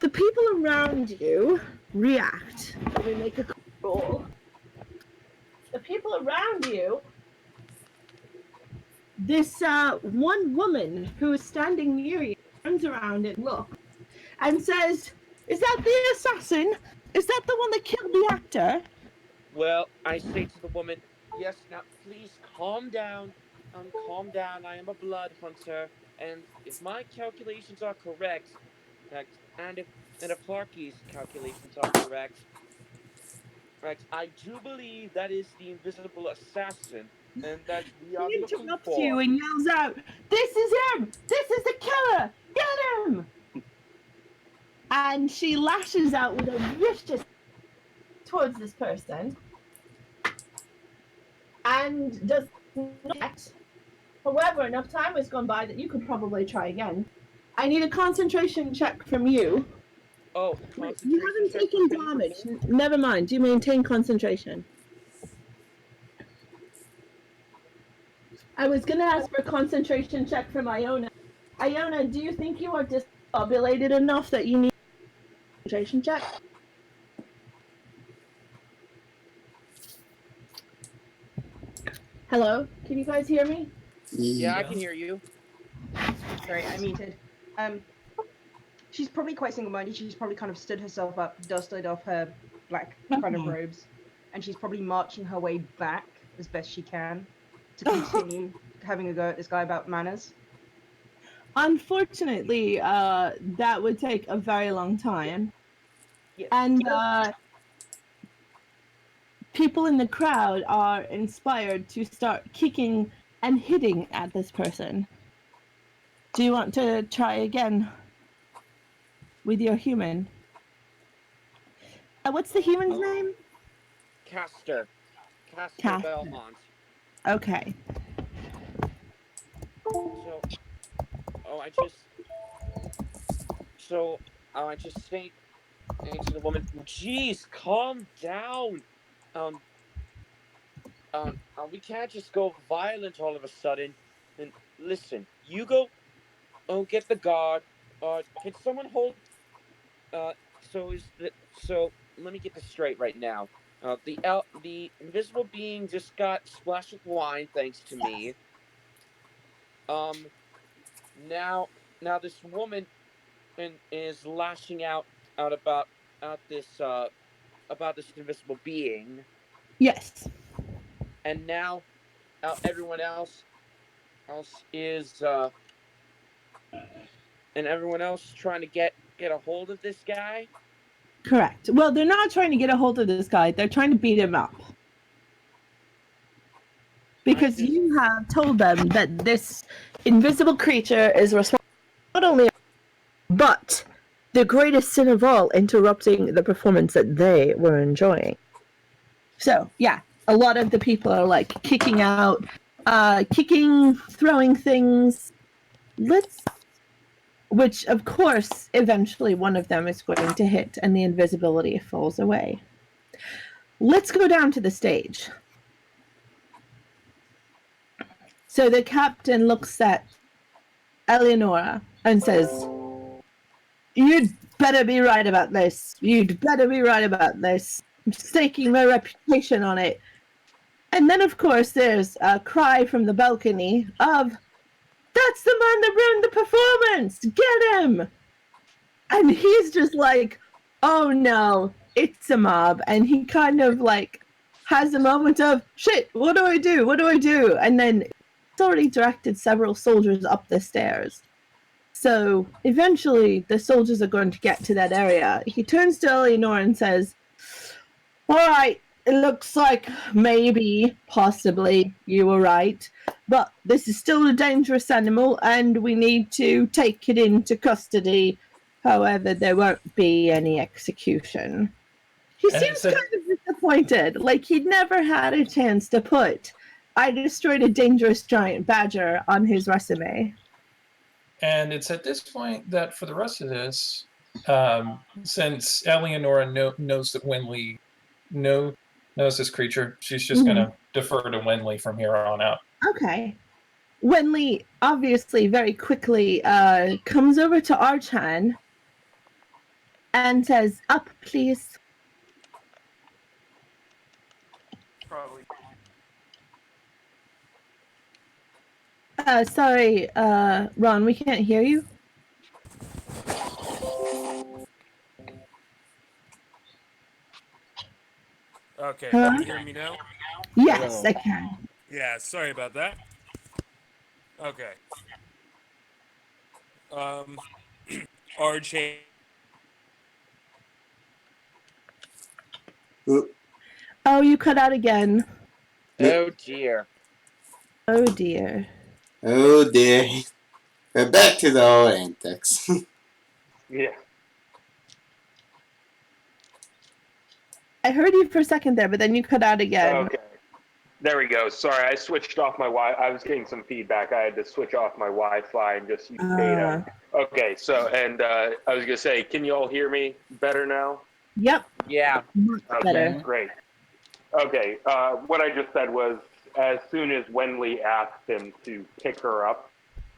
The people around you react. Let me make a roll. The people around you, this one woman who is standing near you turns around and looks and says, "Is that the assassin? Is that the one that killed the actor?" Well, I say to the woman, yes, now please calm down. Calm down. I am a blood hunter, and if my calculations are correct, and if Harky's calculations are correct, I do believe that is the invisible assassin, and that we are He looking interrupts you for. and yells out, "This is him! This is the killer! Get him!" And she lashes out with a vicious towards this person and does not get. However, enough time has gone by that you could probably try again. I need a concentration check from you. Oh, Wait, you concentration haven't check taken from me. damage. Never mind. You maintain concentration. I was gonna ask for a concentration check from Iona. Iona, do you think you are discombobulated enough that you need a concentration check? Hello? Can you guys hear me? Yeah, I Yeah. can hear you. Sorry, I muted. She's probably quite single-minded. She's probably kind of stood herself up, dusted off her black kind of robes, and she's probably marching her way back as best she can to continue having a go at this guy about manners. Unfortunately, that would take a very long time. Yeah. And people in the crowd are inspired to start kicking and hitting at this person. Do you want to try again with your human? What's the human's name? Caster Cass. Belmont. Okay. So, oh, I just so I just say to the woman, "Geez, calm down. Um, we can't just go violent all of a sudden. And listen, you go. Oh, get the guard. Can someone hold? So let me get this straight right now. The invisible being just got splashed with wine, thanks to me. Um, now this woman is lashing out out this uh about this invisible being, Yes. and now everyone else is and everyone else is trying to get a hold of this guy. Correct. Well, they're not trying to get a hold of this guy. They're trying to beat him up. because you have told them that this invisible creature is responsible not only, but the greatest sin of all, interrupting the performance that they were enjoying. So, yeah, a lot of the people are like kicking out, kicking, throwing things. Which, of course, eventually one of them is going to hit and the invisibility falls away. Let's go down to the stage. So the captain looks at Eleonora and says, "You'd better be right about this. You'd better be right about this. I'm staking my reputation on it." And then, of course, there's a cry from the balcony of, "That's the man that ruined the performance! Get him!" And he's just like, "Oh no, it's a mob." And he kind of like has a moment of, "Shit, what do I do? What do I do?" And then it's already directed several soldiers up the stairs. So eventually the soldiers are going to get to that area. He turns to Eleanor and says, "All right, it looks like maybe, possibly, you were right. But this is still a dangerous animal and we need to take it into custody. However, there won't be any execution." He seems kind of disappointed, like he'd never had a chance to put, "I destroyed a dangerous giant badger" on his resume. And it's at this point that for the rest of this, since Eleonora knows that Winley knows this creature, she's just going to defer to Winley from here on out. Okay. Winley obviously very quickly comes over to Archan and says, "Up, please." Probably. Sorry, Ron, we can't hear you. Okay, Huh? can you hear me now? Yes, I can. Yeah, sorry about that. Okay. RJ. Oh, you cut out again. Oh dear. Oh dear. Oh dear. We're back to the old antics. Yeah. I heard you for a second there, but then you cut out again. Okay. There we go. Sorry, I switched off my I was getting some feedback. I had to switch off my Wi-Fi and just use data. Okay, so, and I was going to say, can you all hear me better now? Yep. Yeah. Much better. Great. Okay, what I just said was, as soon as Wenley asked him to pick her up,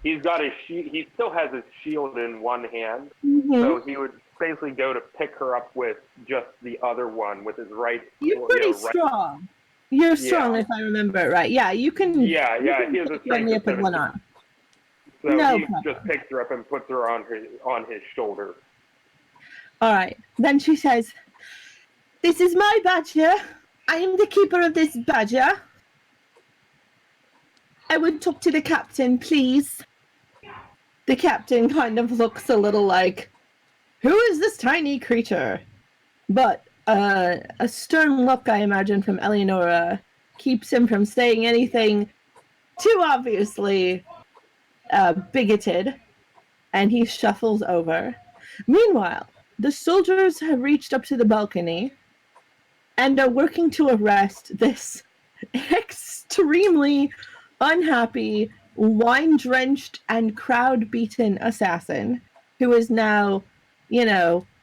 he still has his shield in one hand, so he would basically go to pick her up with just the other one, with his right. You're pretty strong. You're strong, if I remember it right. Yeah, you can. Yeah, he has a strength of 17. One arm. So no he problem. just picks her up and puts her on his shoulder. All right. Then she says, "This is my badger. I am the keeper of this badger. I would talk to the captain, please." The captain kind of looks a little like, "Who is this tiny creature?" But a stern look, I imagine, from Eleonora keeps him from saying anything too obviously bigoted, and he shuffles over. Meanwhile, the soldiers have reached up to the balcony and are working to arrest this extremely unhappy, wine-drenched, and crowd-beaten assassin who is now,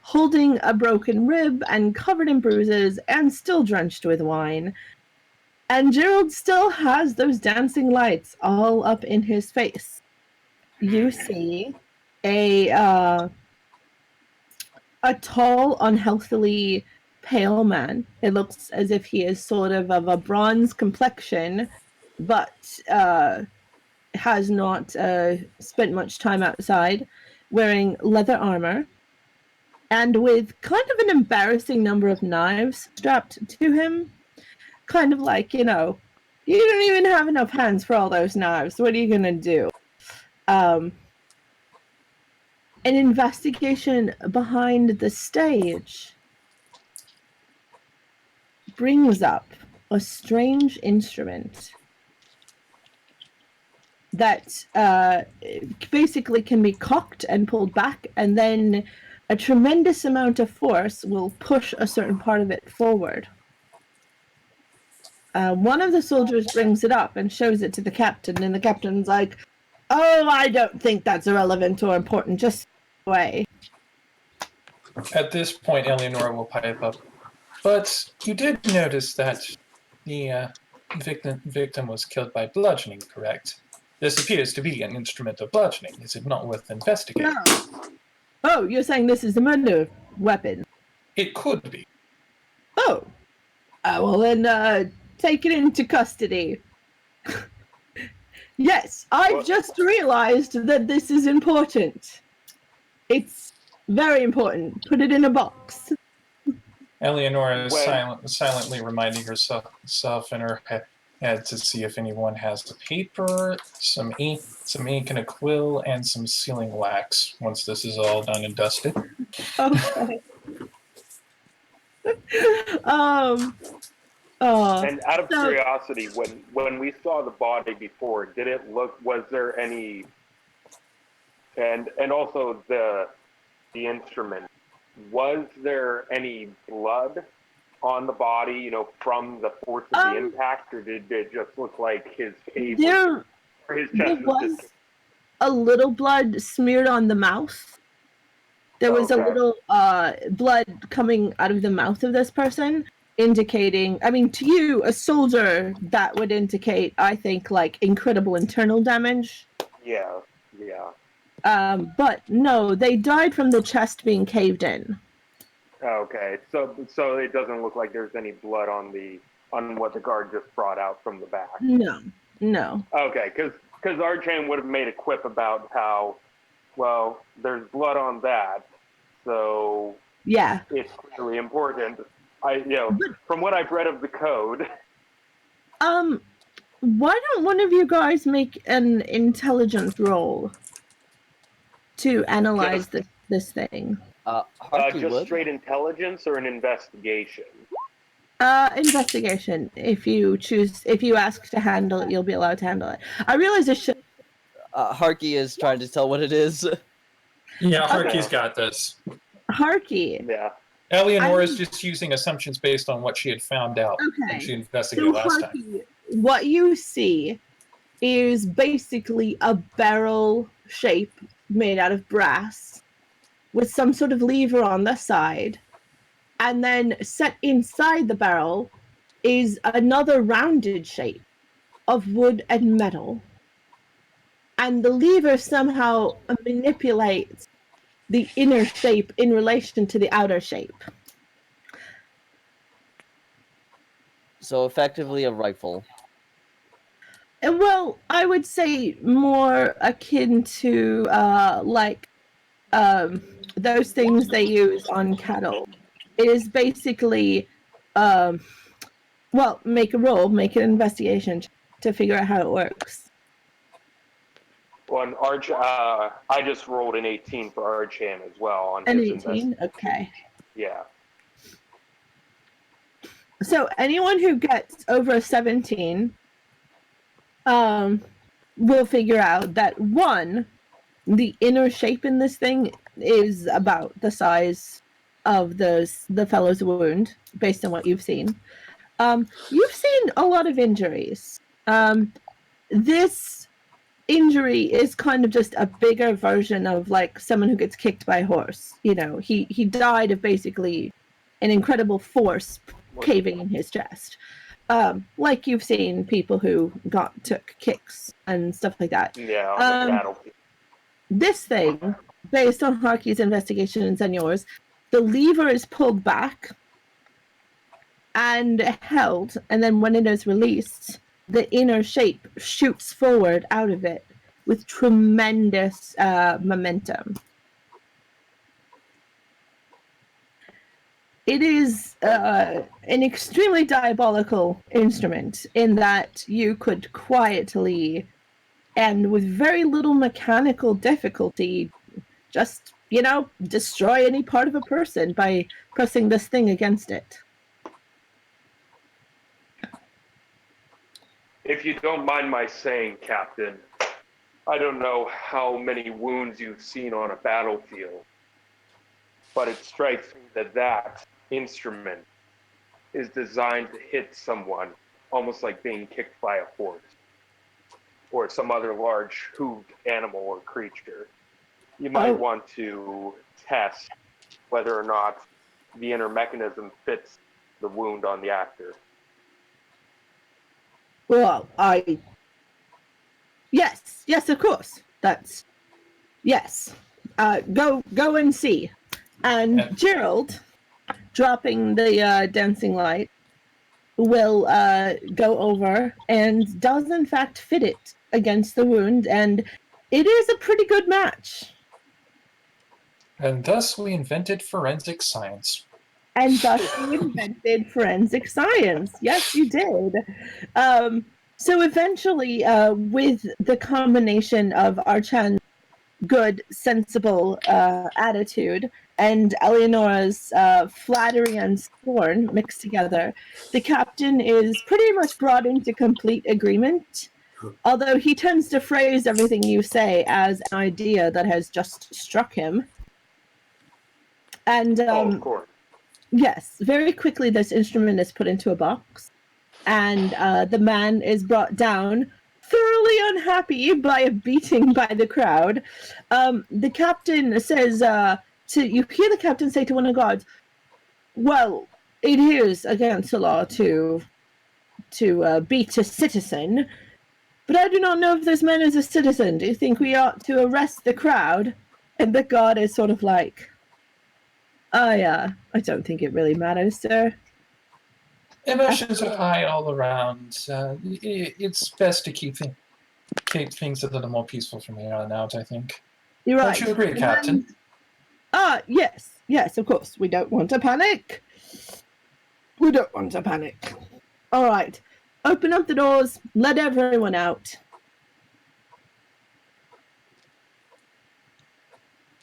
holding a broken rib and covered in bruises and still drenched with wine. And Gerald still has those dancing lights all up in his face. You see a tall, unhealthily pale man. It looks as if he is sort of a bronze complexion, but has not spent much time outside, wearing leather armor, and with kind of an embarrassing number of knives strapped to him. Kind of like, you don't even have enough hands for all those knives. What are you going to do? An investigation behind the stage brings up a strange instrument that basically can be cocked and pulled back, and then a tremendous amount of force will push a certain part of it forward. One of the soldiers brings it up and shows it to the captain, and the captain's like, "Oh, I don't think that's irrelevant or important. Just away." At this point, Eleonora will pipe up. But you did notice that the victim was killed by bludgeoning, correct? This appears to be an instrument of bludgeoning. Is it not worth investigating? No. Oh, you're saying this is the murder weapon? It could be. Oh. Well then, take it into custody. Yes, I've just realized that this is important. It's very important. Put it in a box. Eleonora is silently reminding herself in her head to see if anyone has a paper, some ink and a quill, and some sealing wax once this is all done and dusted. Okay. And out of curiosity, when we saw the body before, did it look? Was there any? And also the instrument. Was there any blood on the body? You know, from the force of the impact, or did it just look like his cave or his chest there was just a little blood smeared on the mouth. There was a little blood coming out of the mouth of this person, indicating, I mean, to you, a soldier, that would indicate, I think, like, incredible internal damage. Yeah. But no, they died from the chest being caved in. Okay, so it doesn't look like there's any blood on what the guard just brought out from the back. No. Okay, because Archan would have made a quip about how, well, there's blood on that, so yeah, it's clearly important. From what I've read of the code. Why don't one of you guys make an intelligence roll to analyze this thing? Just straight intelligence or an investigation? Investigation. If you ask to handle it, you'll be allowed to handle it. I realize this should. Harky is trying to tell what it is. Yeah, Harky's got this. Harky. Yeah. Eleonora's just using assumptions based on what she had found out when she investigated last time. What you see is basically a barrel shape made out of brass with some sort of lever on the side, and then set inside the barrel is another rounded shape of wood and metal, and the lever somehow manipulates the inner shape in relation to the outer shape. So effectively a rifle. And well, I would say more akin to those things they use on cattle. It is basically, make a roll, make an investigation to figure out how it works. Well, I just rolled an 18 for Archan as well on an his 18, okay. Yeah. So anyone who gets over a 17 will figure out that, one, the inner shape in this thing is about the size of the fellow's wound, based on what you've seen. You've seen a lot of injuries. This injury is kind of just a bigger version of like someone who gets kicked by a horse. You know, he died of basically an incredible force caving in his chest. Like you've seen people who took kicks and stuff like that. Yeah, on the battlefield. This thing, based on Harky's investigations and yours, the lever is pulled back and held, and then when it is released, the inner shape shoots forward out of it with tremendous momentum. It is an extremely diabolical instrument in that you could quietly and with very little mechanical difficulty just, destroy any part of a person by pressing this thing against it. If you don't mind my saying, Captain, I don't know how many wounds you've seen on a battlefield, but it strikes me that that instrument is designed to hit someone almost like being kicked by a horse or some other large hooved animal or creature. You might want to test whether or not the inner mechanism fits the wound on the actor. Well, yes, of course. That's yes. Go and see. And Gerald, dropping the dancing light, will go over and does in fact fit it against the wound, and it is a pretty good match. And thus we invented forensic science. And thus you invented forensic science. Yes, you did. So eventually, with the combination of Archan's good, sensible attitude and Eleonora's flattery and scorn mixed together, the captain is pretty much brought into complete agreement, although he tends to phrase everything you say as an idea that has just struck him. And of course. yes, very quickly this instrument is put into a box, and the man is brought down, thoroughly unhappy by a beating by the crowd. The captain says you hear the captain say to one of the guards, "Well, it is against the law to beat a citizen, but I do not know if this man is a citizen. Do you think we ought to arrest the crowd?" And the guard is sort of like, I don't think it really matters, sir. Emotions are high all around. It's best to keep things a little more peaceful from here on out, I think. You're right. Don't you agree, Captain? Yes, of course. We don't want to panic. All right. Open up the doors. Let everyone out.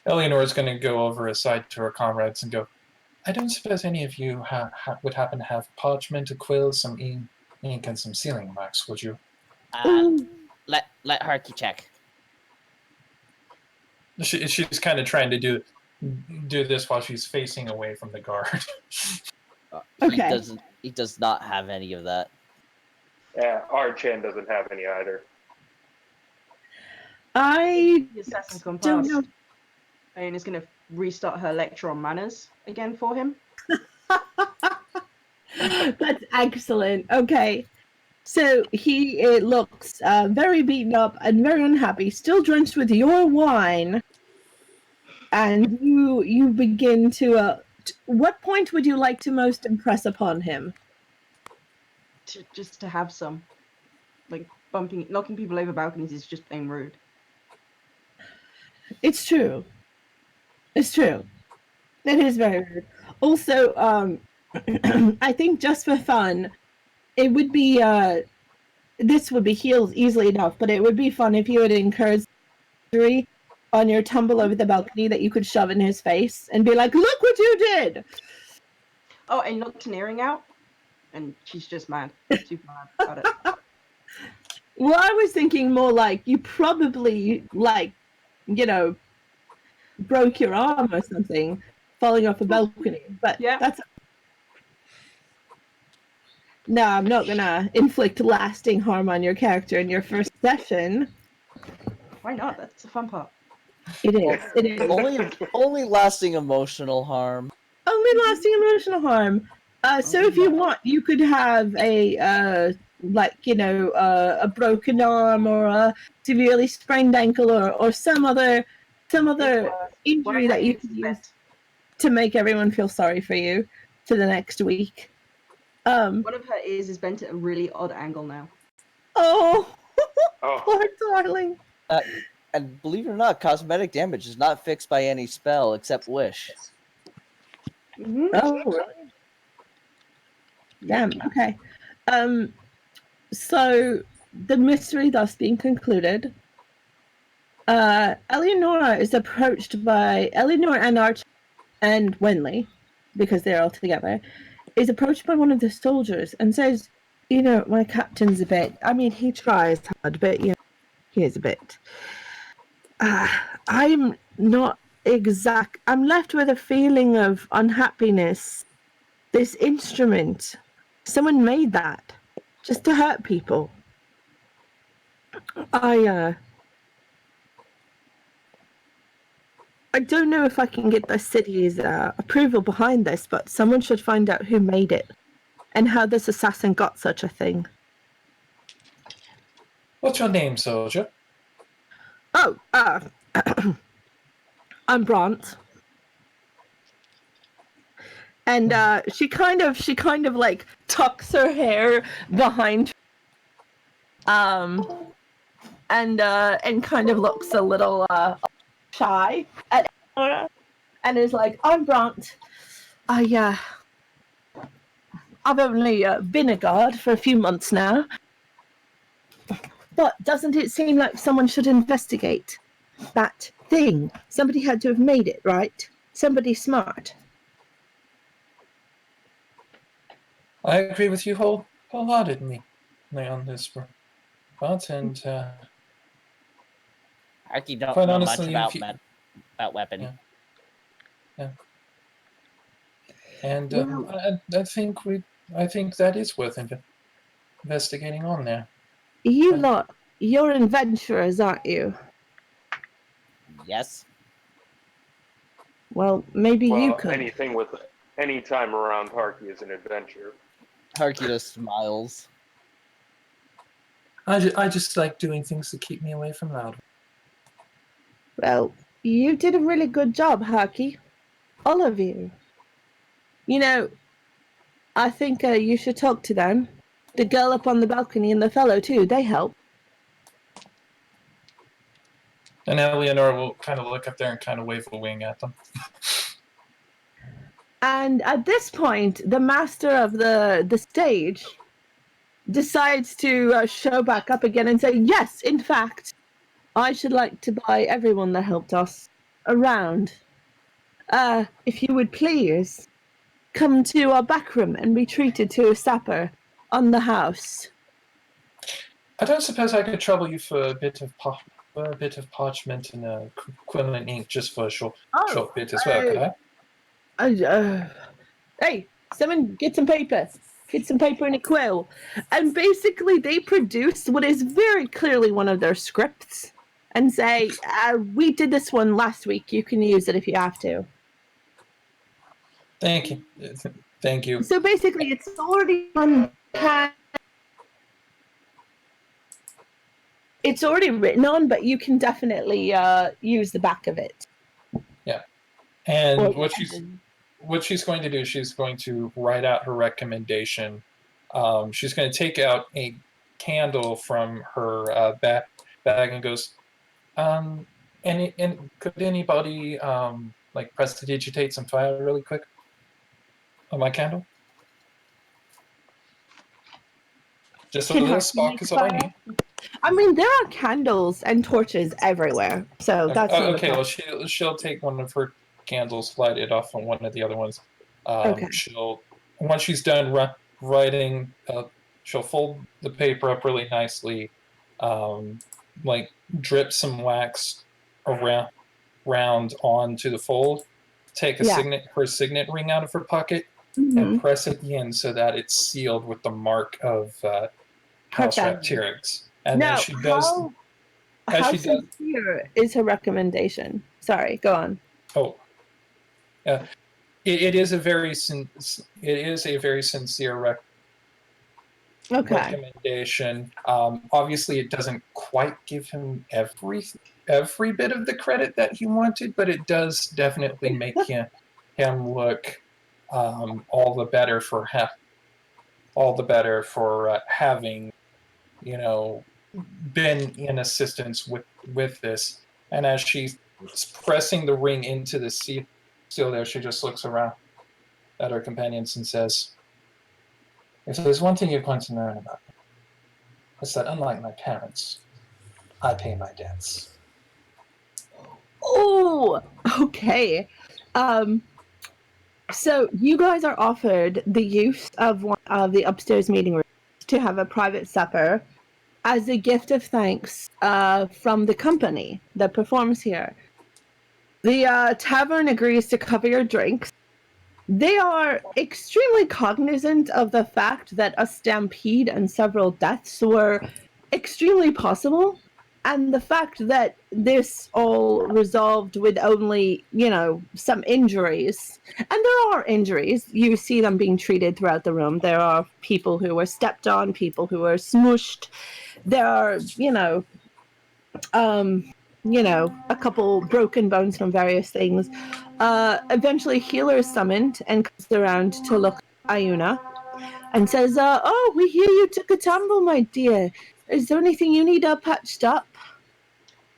Eleanor's going to go over aside to her comrades and go, I don't suppose any of you would happen to have parchment, a quill, some ink, and some sealing wax, would you? Let Harky check. She's kind of trying to do this while she's facing away from the guard. Okay. He does not have any of that. Yeah, Archan doesn't have any either. I The assassin's gone don't past. know. And is going to restart her lecture on manners again for him. That's excellent. Okay. So he looks very beaten up and very unhappy, still drenched with your wine. And you begin to... what point would you like to most impress upon him? Just to have some. Like, knocking people over balconies is just plain rude. It's true. It's true. It is very rude. Also, I think just for fun, it would be, this would be healed easily enough, but it would be fun if you had incurred injury on your tumble over the balcony that you could shove in his face and be like, look what you did! Oh, and knocked an earring out? And she's just mad. Super mad about it. Well, I was thinking more like you probably, like, you know, broke your arm or something falling off a balcony, but yeah, that's... No, I'm not gonna inflict lasting harm on your character in your first session. Why not? That's the fun part. It is. Only lasting emotional harm. Only lasting emotional harm. So if you want, you could have a a broken arm or a severely sprained ankle or some other injury that you could use to make everyone feel sorry for you for the next week. One of her ears is bent at a really odd angle now. Oh, poor darling. And believe it or not, cosmetic damage is not fixed by any spell except wish. Mm-hmm. Oh, really? Damn. Okay. So the mystery thus being concluded, Eleonora is approached by Eleanor and Arch and Wenley, because they're all together, is approached by one of the soldiers and says, you know, my captain's a bit, I mean, he tries hard, but, you know, Here's a bit. I'm not exact. I'm left with a feeling of unhappiness. This instrument, someone made that just to hurt people. I don't know if I can get the city's approval behind this, but someone should find out who made it and how this assassin got such a thing. What's your name, soldier? Oh, I'm Brant. And she kind of like tucks her hair behind and kind of looks a little shy at Nora and is like, I'm Brant. I've only been a guard for a few months now. But doesn't it seem like someone should investigate that thing? Somebody had to have made it, right? Somebody smart. I agree with you wholeheartedly on this, but and Arky don't quite know honestly, much about weapon. Yeah. And Well, I think that is worth investigating on there. You're adventurers, aren't you? Yes. Well, maybe you Well, could. anything with any time around Harky is an adventure. Arky just smiles. I just like doing things to keep me away from loud. Well, you did a really good job, Haki. All of you. You know, I think you should talk to them. The girl up on the balcony and the fellow, too. They help. And Eleanor will kind of look up there and kind of wave a wing at them. And at this point, the master of the stage decides to show back up again and say, yes, in fact, I should like to buy everyone that helped us around. If you would please come to our back room and be treated to a supper on the house. I don't suppose I could trouble you for a bit of parchment and quill and ink just for a short bit as well, could I? Hey, someone get some paper. Get some paper and a quill. And basically they produce what is very clearly one of their scripts and say, we did this one last week. You can use it if you have to. Thank you. Thank you. So basically it's already on. It's already written on, but you can definitely use the back of it. Yeah. And what she's going to do, she's going to write out her recommendation. She's going to take out a candle from her bag and goes, and could anybody like prestidigitate some fire really quick on my candle? Just a little spark is all I need. I mean, there are candles and torches everywhere, so that's not okay. Well, she'll take one of her candles, light it off on one of the other ones. Okay. Once she's done writing, she'll fold the paper up really nicely, like drip some wax around onto the fold. Take her signet ring out of her pocket and press it in so that it's sealed with the mark of House Raptyrix. And then she does. How sincere is her recommendation? Sorry, go on. Oh, it is a very sincere recommendation. Obviously, it doesn't quite give him every bit of the credit that he wanted, but it does definitely make him look all the better for having, been in assistance with this. And as she's pressing the ring into the seal there, she just looks around at her companions and says, if there's one thing you're going to learn about me, it's that unlike my parents, I pay my debts. Oh, okay. So you guys are offered the use of one of the upstairs meeting rooms to have a private supper as a gift of thanks from the company that performs here. The tavern agrees to cover your drinks. They are extremely cognizant of the fact that a stampede and several deaths were extremely possible, and the fact that this all resolved with only, some injuries. And there are injuries. You see them being treated throughout the room. There are people who were stepped on, people who were smooshed. There are, a couple broken bones from various things. Eventually, healer is summoned and comes around to look at Iuna and says, "Oh, we hear you took a tumble, my dear. Is there anything you need patched up?"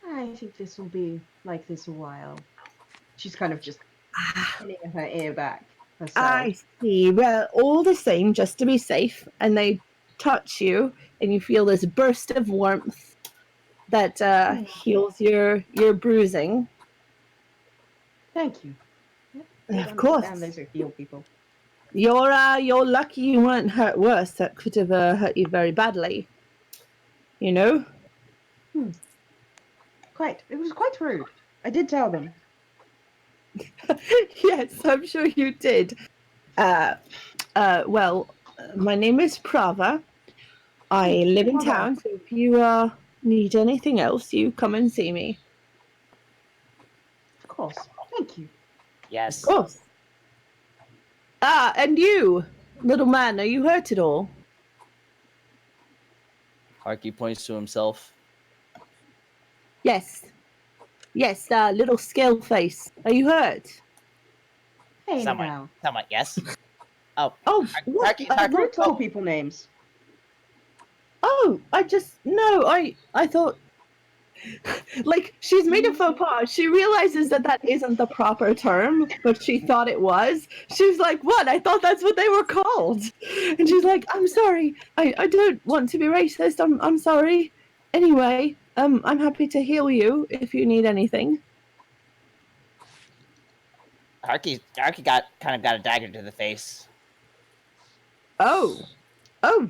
I think this will be like this a while. She's kind of just pinning her ear back herself. I see. Well, all the same, just to be safe, and they touch you, and you feel this burst of warmth that heals your bruising. Thank you. Yep, Of course. understand those are heal people. You're lucky you weren't hurt worse. That could have hurt you very badly. You know? Quite. It was quite rude. I did tell them. Yes, I'm sure you did. Well, my name is Prava. I live in town, so if you need anything else, you come and see me. Of course. Thank you. Yes. Of course. And you, little man, are you hurt at all? Harky points to himself. Yes. Yes, little scale face. Are you hurt? Hey Somewhat. now. Somewhat, yes. Oh. Oh, what? Rude to call people names. Oh, I thought, like, she's made a faux pas. She realizes that isn't the proper term, but she thought it was. She's like, what? I thought that's what they were called. And she's like, I'm sorry. I don't want to be racist. I'm sorry. Anyway, I'm happy to heal you if you need anything. Harky got a dagger to the face. Oh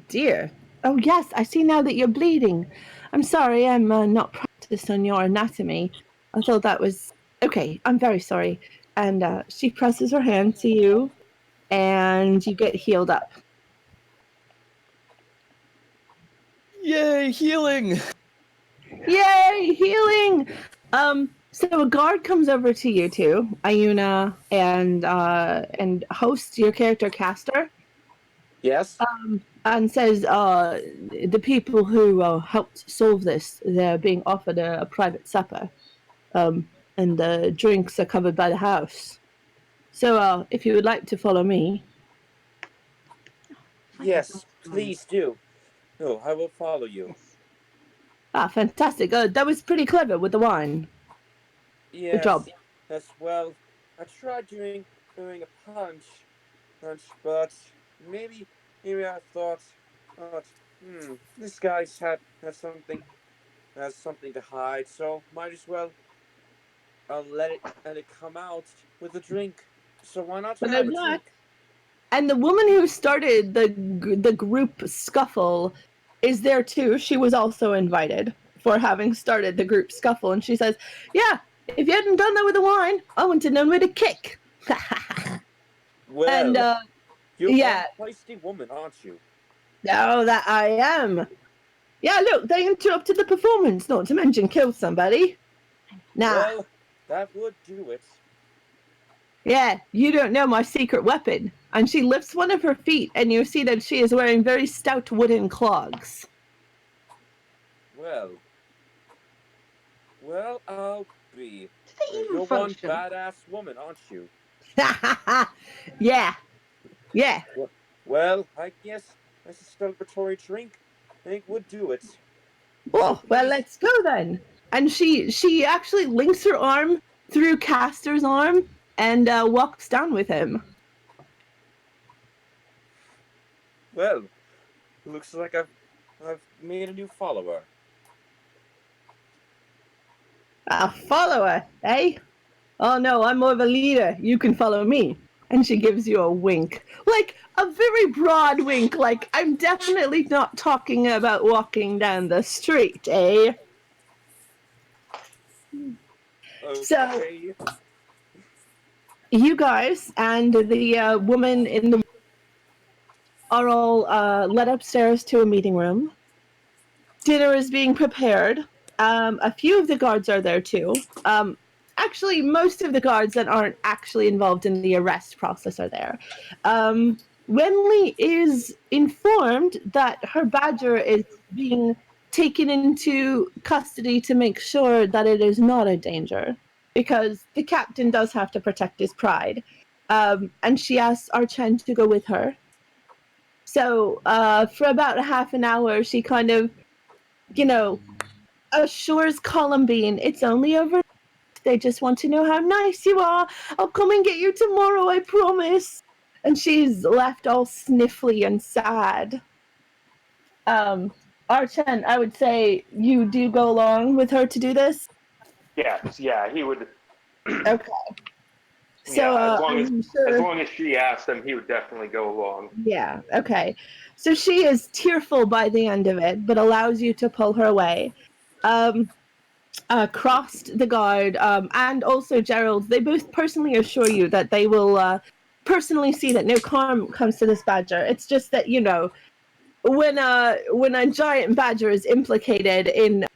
dear. Oh yes, I see now that you're bleeding. I'm sorry, I'm not practiced on your anatomy. I thought that was okay. I'm very sorry. And she presses her hand to you, and you get healed up. Yay, healing! Yay, healing! So a guard comes over to you two, Iuna and hosts your character Castor. Yes. And says the people who helped solve this, they're being offered a private supper, and the drinks are covered by the house. So if you would like to follow me. Yes, please do. No, I will follow you. Yes. Fantastic. That was pretty clever with the wine. Yes. Good job. As well. I tried doing a punch, but maybe I thought, this guy's has something to hide, so might as well let it come out with a drink. So why not have a drink? And the woman who started the group scuffle is there too. She was also invited for having started the group scuffle, and she says, "Yeah, if you hadn't done that with the wine, I wouldn't have known where to kick." Well, and you're yeah, a feisty woman, aren't you? oh, that I am. Yeah, look, they interrupted the performance, not to mention killed somebody. Nah. Well, that would do it. Yeah, you don't know my secret weapon. And she lifts one of her feet, and you see that she is wearing very stout wooden clogs. Well, I'll be. Do they even You're function? one badass woman, aren't you? Yeah. Well, I guess that's a celebratory drink. I think would do it. Oh, well, let's go then. And she actually links her arm through Castor's arm and walks down with him. Well, looks like I've made a new follower. A follower, eh? Oh no, I'm more of a leader. You can follow me. And she gives you a wink. Like, a very broad wink. Like, I'm definitely not talking about walking down the street, eh? So, Okay. you guys and the woman in the are all led upstairs to a meeting room. Dinner is being prepared. A few of the guards are there too. Actually, most of the guards that aren't actually involved in the arrest process are there. Wenley is informed that her badger is being taken into custody to make sure that it is not a danger, because the captain does have to protect his pride. And she asks Archen to go with her. So for about a half an hour, she kind of, assures Columbine it's only over. They just want to know how nice you are. I'll come and get you tomorrow, I promise. And she's left all sniffly and sad. Archen, I would say you do go along with her to do this? Yes, yeah, he would. Okay. So, Yeah, as sure. long as she asked him, he would definitely go along. Yeah, okay. So she is tearful by the end of it, but allows you to pull her away. Crossed the guard, and also Gerald, they both personally assure you that they will personally see that no harm comes to this badger. It's just that, when a giant badger is implicated in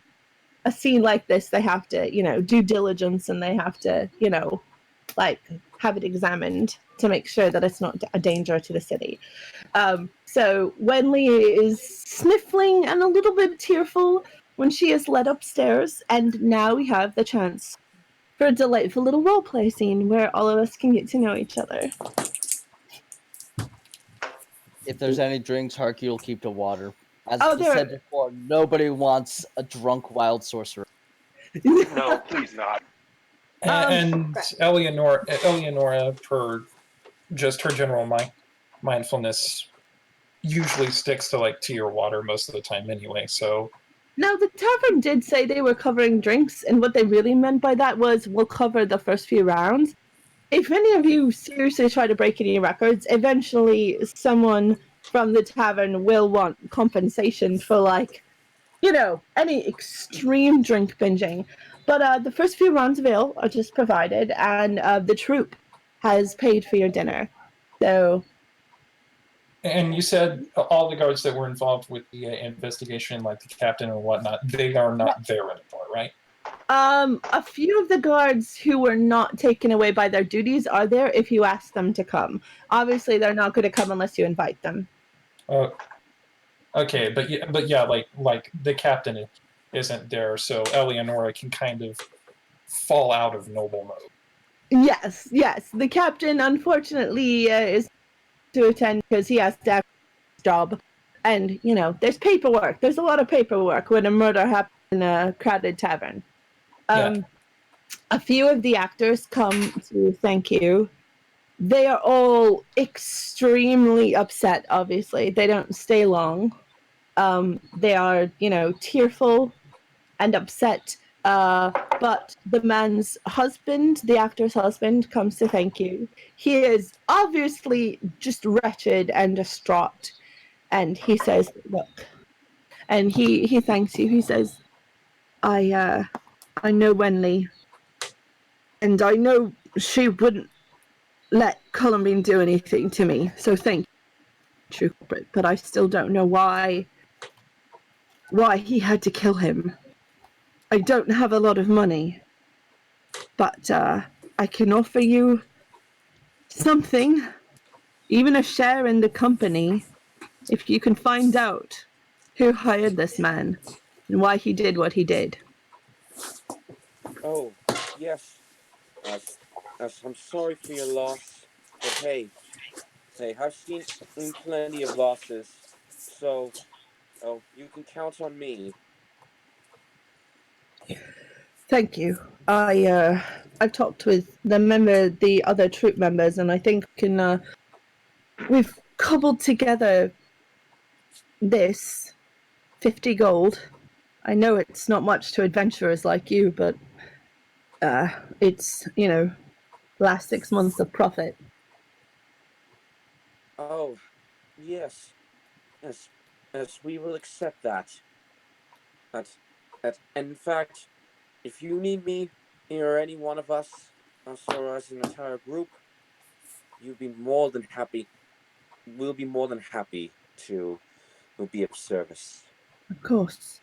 a scene like this, they have to, due diligence, and they have to, like, have it examined to make sure that it's not a danger to the city. So Wenley is sniffling and a little bit tearful when she is led upstairs, and now we have the chance for a delightful little roleplay scene where all of us can get to know each other. If there's any drinks, Harky will keep to water. As Oh, I said before, nobody wants a drunk wild sorcerer. No, please not. And Eleonora, per just her general mindfulness, usually sticks to like tea or water most of the time anyway. So Now, the tavern did say they were covering drinks, and what they really meant by that was, we'll cover the first few rounds. If any of you seriously try to break any records, eventually someone from the tavern will want compensation for, like, any extreme drink binging. But the first few rounds of ale are just provided, and the troupe has paid for your dinner. So, and you said all the guards that were involved with the investigation, like the captain and whatnot, they are not there anymore, right? a few of the guards who were not taken away by their duties are there if you ask them to come. Obviously, they're not going to come unless you invite them. Okay, but yeah, like the captain isn't there, so Eleonora can kind of fall out of noble mode. Yes. The captain, unfortunately, is to attend because he has to have his job. And, there's paperwork. There's a lot of paperwork when a murder happens in a crowded tavern. Yeah. A few of the actors come to thank you. They are all extremely upset, obviously. They don't stay long. They are, tearful and upset. But the man's husband, the actor's husband, comes to thank you. He is obviously just wretched and distraught. And he says, look, and he thanks you. He says, I know Wenley, and I know she wouldn't let Columbine do anything to me. So thank you, true culprit. But I still don't know why he had to kill him. I don't have a lot of money, but I can offer you something, even a share in the company, if you can find out who hired this man and why he did what he did. Oh, yes. As, I'm sorry for your loss, but hey, I've seen plenty of losses, so you can count on me. Thank you. I've talked with the other troop members, and I think we've cobbled together this 50 gold. I know it's not much to adventurers like you, but it's last 6 months of profit. Oh, yes, yes, yes, we will accept that. And in fact, if you need me, or any one of us or as an entire group, you'd be more than happy. We'll be more than happy to be of service. Of course.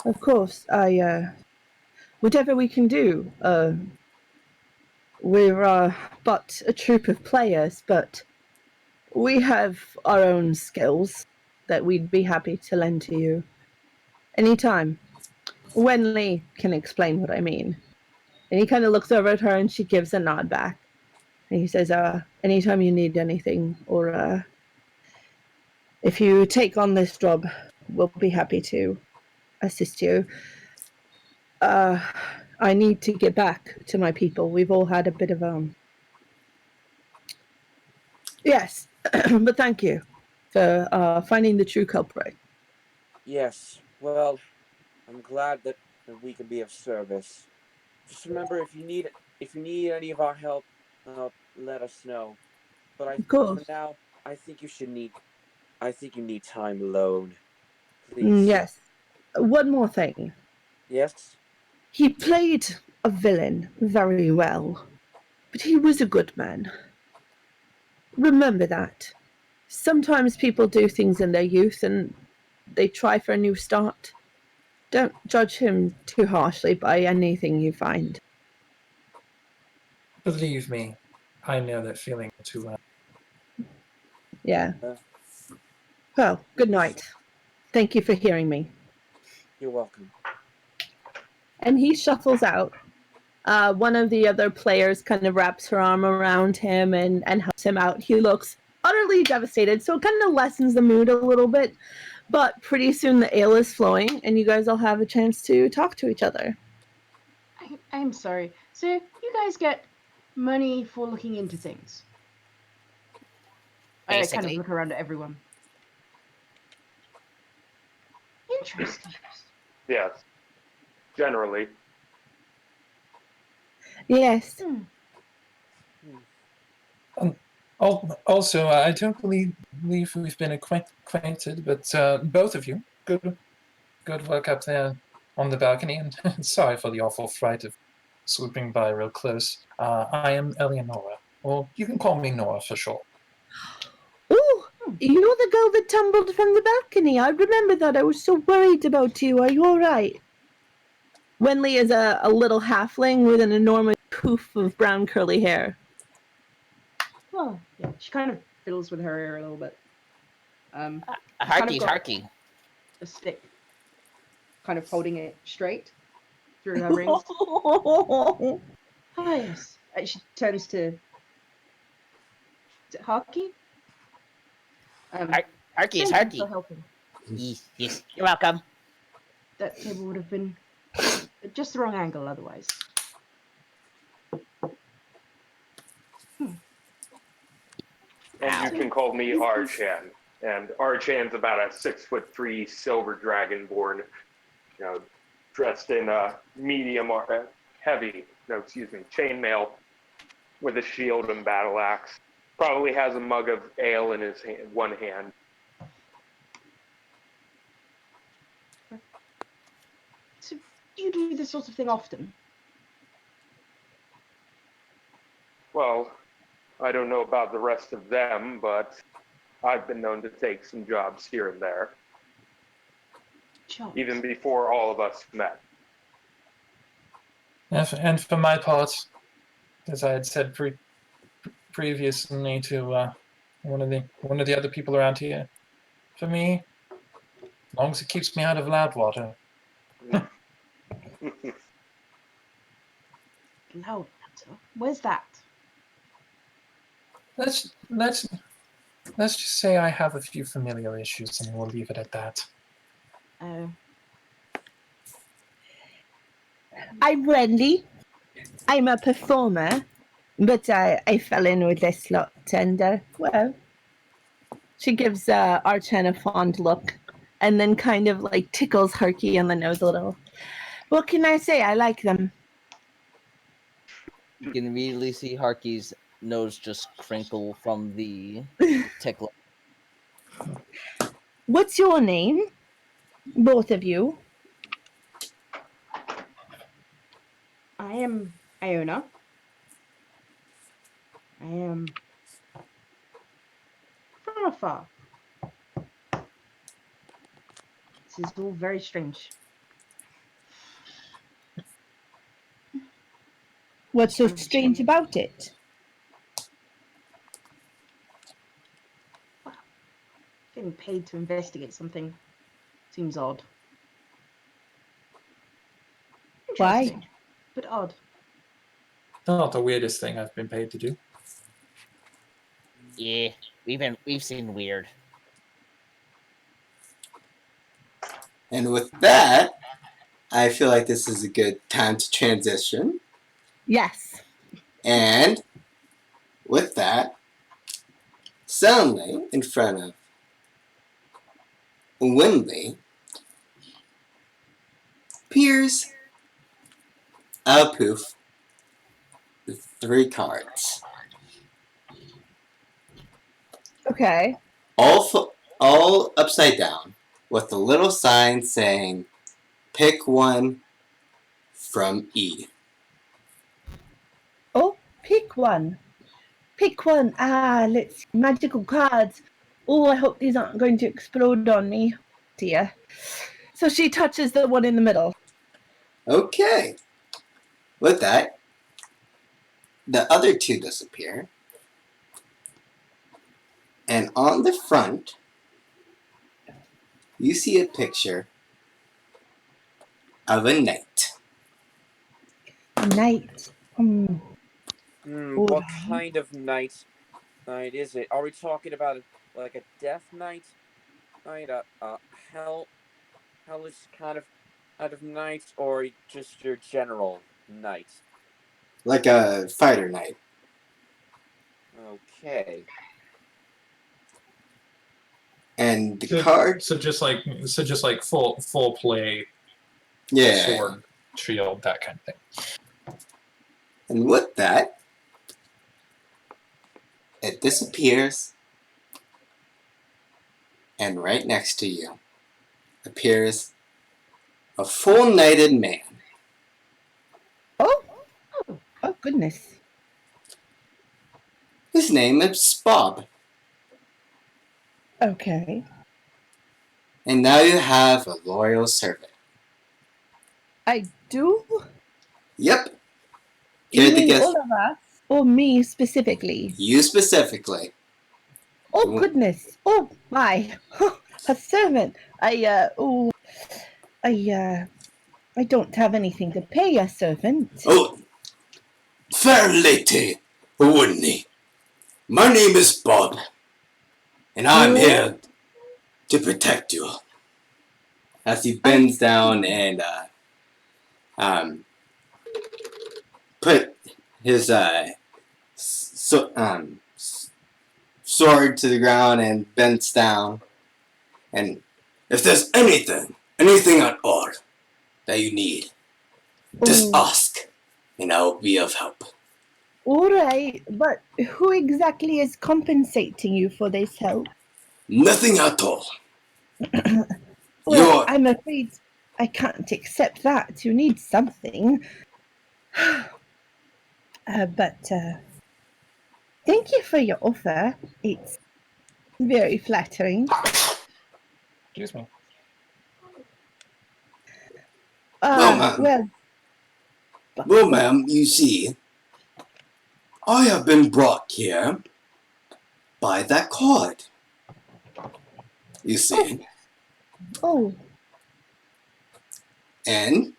Of course. Whatever we can do. We're but a troop of players, but we have our own skills that we'd be happy to lend to you anytime. Wenley can explain what I mean. And he kind of looks over at her and she gives a nod back. And he says, anytime you need anything or if you take on this job, we'll be happy to assist you. I need to get back to my people. We've all had a bit of yes, but thank you for finding the true culprit. Yes, well, I'm glad that we can be of service. Just remember, if you need any of our help, let us know. But Of for course. now, I think I think you need time alone. Please. Yes. One more thing. Yes. He played a villain very well, but he was a good man. Remember that. Sometimes people do things in their youth and they try for a new start. Don't judge him too harshly by anything you find. Believe me, I know that feeling too well. Yeah. Uh, Well, good night. Thank you for hearing me. You're welcome. And he shuffles out. One of the other players kind of wraps her arm around him and helps him out. He looks utterly devastated, so it kind of lessens the mood a little bit. But pretty soon the ale is flowing, and you guys will have a chance to talk to each other. I'm sorry. So you guys get money for looking into things? I kind of Basically. look around at everyone. Interesting. Yes, generally. Yes. Also, I don't believe we've been acquainted, but both of you, good work up there on the balcony, and sorry for the awful fright of swooping by real close. I am Eleonora, or you can call me Nora for short. Oh, you're the girl that tumbled from the balcony. I remember that. I was so worried about you. Are you all right? Wenley is a little halfling with an enormous poof of brown curly hair. Oh, yeah. She kind of fiddles with her hair a little bit. Kind of Harky, got harky. a stick, kind of holding it straight through her rings. Ah, yes. She turns to. Is it Harky? Harky is Thank you harky. for helping. Yes, you're welcome. That table would have been just the wrong angle otherwise. And you can call me Archan. And Archan's about a 6'3" silver dragonborn, dressed in a medium or chainmail with a shield and battle axe. Probably has a mug of ale in his one hand. So you do this sort of thing often? Well, I don't know about the rest of them, but I've been known to take some jobs here and there. Jobs. Even before all of us met. And for my part, as I had said previously to one of the other people around here, for me, as long as it keeps me out of Loudwater. Loudwater? Where's that? Let's just say I have a few familiar issues, and we'll leave it at that. Oh. I'm Wendy. I'm a performer, but I fell in with this lot, and well, she gives Archen a fond look, and then kind of like tickles Harky on the nose a little. What can I say? I like them. You can immediately see Harky's nose just crinkle from the tickling. What's your name? Both of you. I am Iona. I am from afar. This is all very strange. What's so strange about it? Getting paid to investigate something seems odd. Why? Interesting, but odd. Not the weirdest thing I've been paid to do. Yeah, we've seen weird. And with that, I feel like this is a good time to transition. Yes. And with that, suddenly in front of Winley appears a poof with 3 cards. Okay. All upside down with a little sign saying, pick one from E. Oh, pick one. Pick one. Ah, let's see. Magical cards. Oh, I hope these aren't going to explode on me. Dear. So she touches the one in the middle. Okay. With that, the other 2 disappear. And on the front, you see a picture of a knight. A knight. What kind of knight is it? Are we talking about like a death knight? Knight, hellish kind of knight, or just your general knight? Like a fighter knight. Okay. And the card... So just like full play, Yeah. sword, shield, that kind of thing. And with that, it disappears. And right next to you appears a full-knighted man. Oh. Oh, goodness. His name is Bob. Okay. And now you have a loyal servant. I do? Yep. You Care to mean guess? all of us? Or me specifically? You specifically. Oh, goodness. Oh, my. A servant. I don't have anything to pay a servant. Oh, fair lady, Whitney. My name is Bob. And I'm here to protect you. As he bends down and put his sword to the ground and bends down. And if there's anything at all that you need, just ask, and I will be of help. All right, but who exactly is compensating you for this help? Nothing at all. Well, I'm afraid I can't accept that. You need something. But thank you for your offer. It's very flattering. Excuse me. Well, ma'am, you see, I have been brought here by that card. You see. Oh. And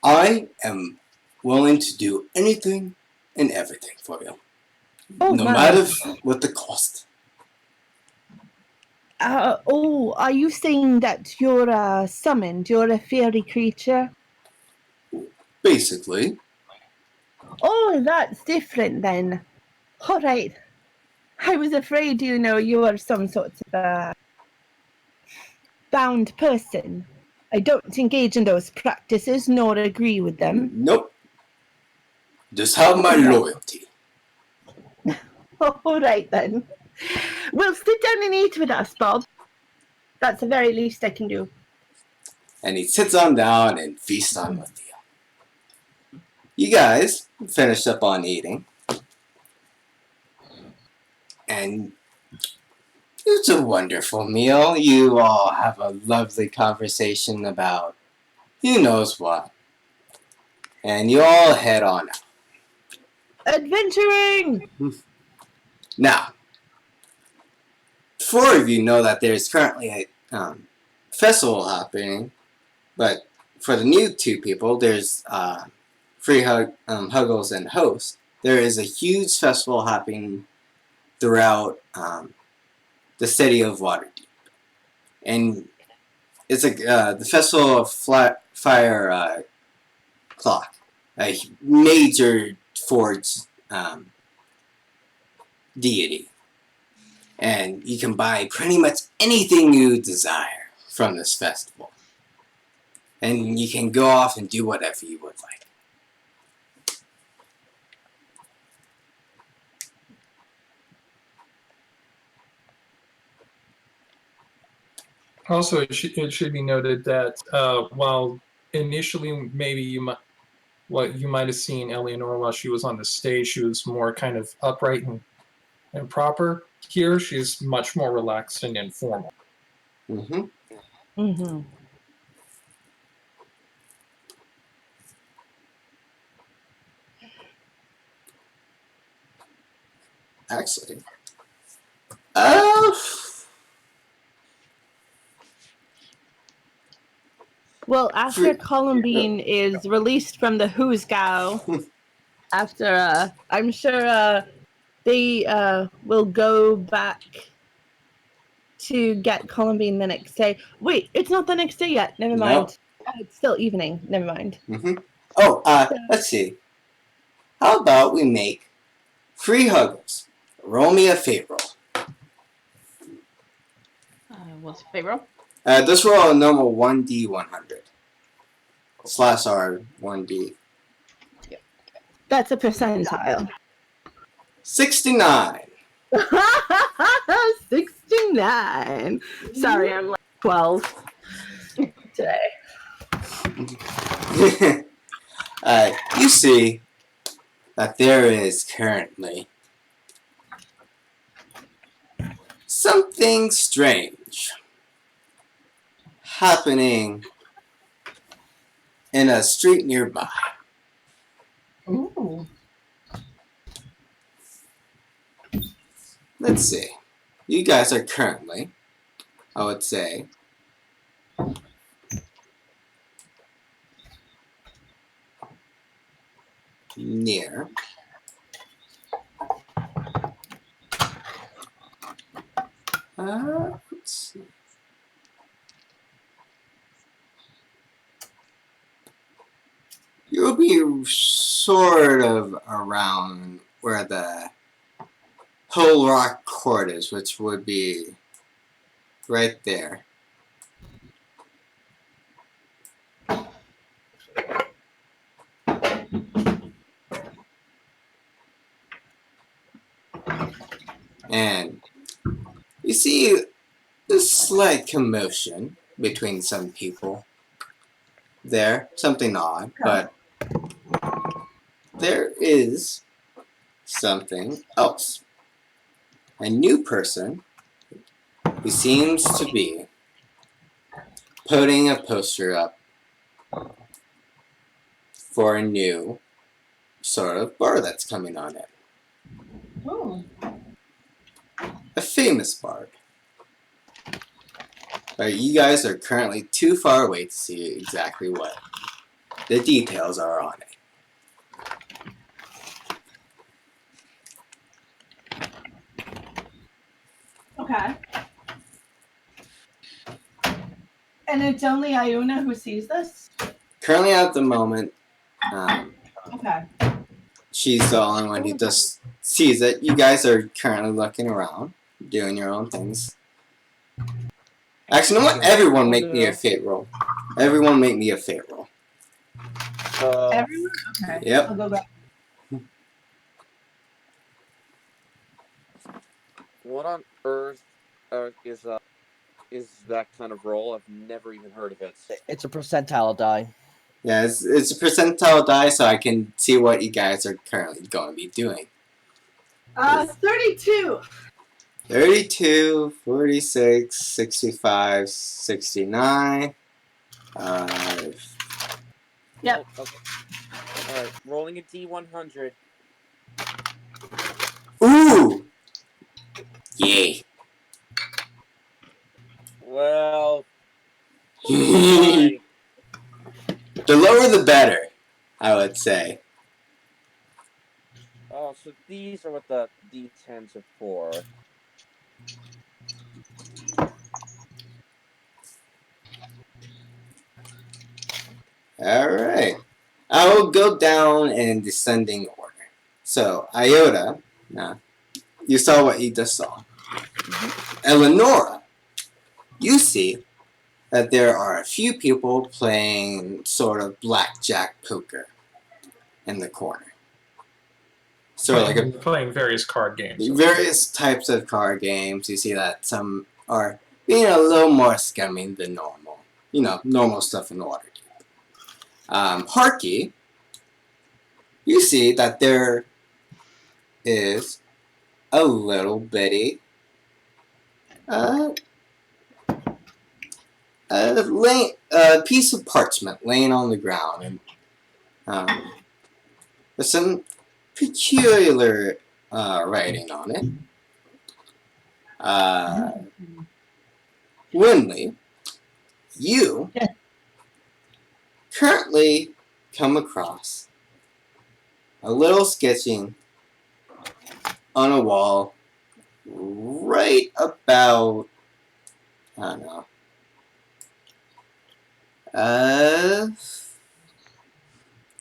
I am willing to do anything and everything for you. No matter what the cost. Are you saying that you're summoned? You're a fairy creature? Basically. Oh, that's different then. All right. I was afraid, you were some sort of a bound person. I don't engage in those practices nor agree with them. Nope. Just have my loyalty. All right then. Well, sit down and eat with us, Bob. That's the very least I can do. And he sits on down and feasts on with you. You guys finish up on eating. And it's a wonderful meal. You all have a lovely conversation about who knows what. And you all head on out. Adventuring! Now, 4 of you know that there's currently a festival happening, but for the new 2 people, there's Huggles and Host. There is a huge festival happening throughout the city of Waterdeep, and it's the Festival of Fire Clock, a major forge deity. And you can buy pretty much anything you desire from this festival. And you can go off and do whatever you would like. Also, it should be noted that while initially maybe what you might have seen Eleanor while she was on the stage, she was more kind of upright and proper. Here, she's much more relaxed and informal. Mm-hmm. Mm-hmm. Actually. Well, after Columbine is released from the Hoosgow, after I'm sure they will go back to get Columbine the next day. Wait, it's not the next day yet. Never mind. It's still evening. Never mind. Mm-hmm. Oh, let's see. How about we make 3 Huggles? Roll me a fate roll. What's a fate roll? Just roll a normal 1d100. /R 1d. That's a percentile. 69. 69. Sorry, I'm like 12 today. You see that there is currently something strange happening in a street nearby. Ooh. Let's see. You guys are currently, I would say, near let's see. You'll be sort of around where the Whole Rock Court is, which would be right there. And you see a slight commotion between some people there. Something odd, but there is something else. A new person who seems to be putting a poster up for a new sort of bar that's coming on it. Ooh. A famous bard. But you guys are currently too far away to see exactly what the details are on it. Okay. And it's only Iona who sees this? Currently at the moment, Okay. she's the only one who just sees it. You guys are currently looking around, doing your own things. Actually, you know what? Everyone make me a fate roll. Everyone make me a fate roll. Everyone? Okay. Yep. I'll go back. What on earth is that kind of roll? I've never even heard of it. It's a percentile die. Yeah, it's a percentile die, so I can see what you guys are currently going to be doing. 32. 32, 46, 65, 69. Yep. Oh, okay. All right, rolling a D100. Ooh! Yay. Well, The lower the better, I would say. oh, so these are what the D10s are for. Alright. I will go down in descending order. So, Iota, you saw what you just saw. Eleonora, you see that there are a few people playing sort of blackjack poker in the corner. So playing various card games. Various types of card games. You see that some are being a little more scumming than normal. You know, normal stuff in Waterdeep. Harky, you see that there is a little bitty a piece of parchment laying on the ground, and with some peculiar writing on it. Winley, you currently come across a little sketching on a wall right about, I don't know,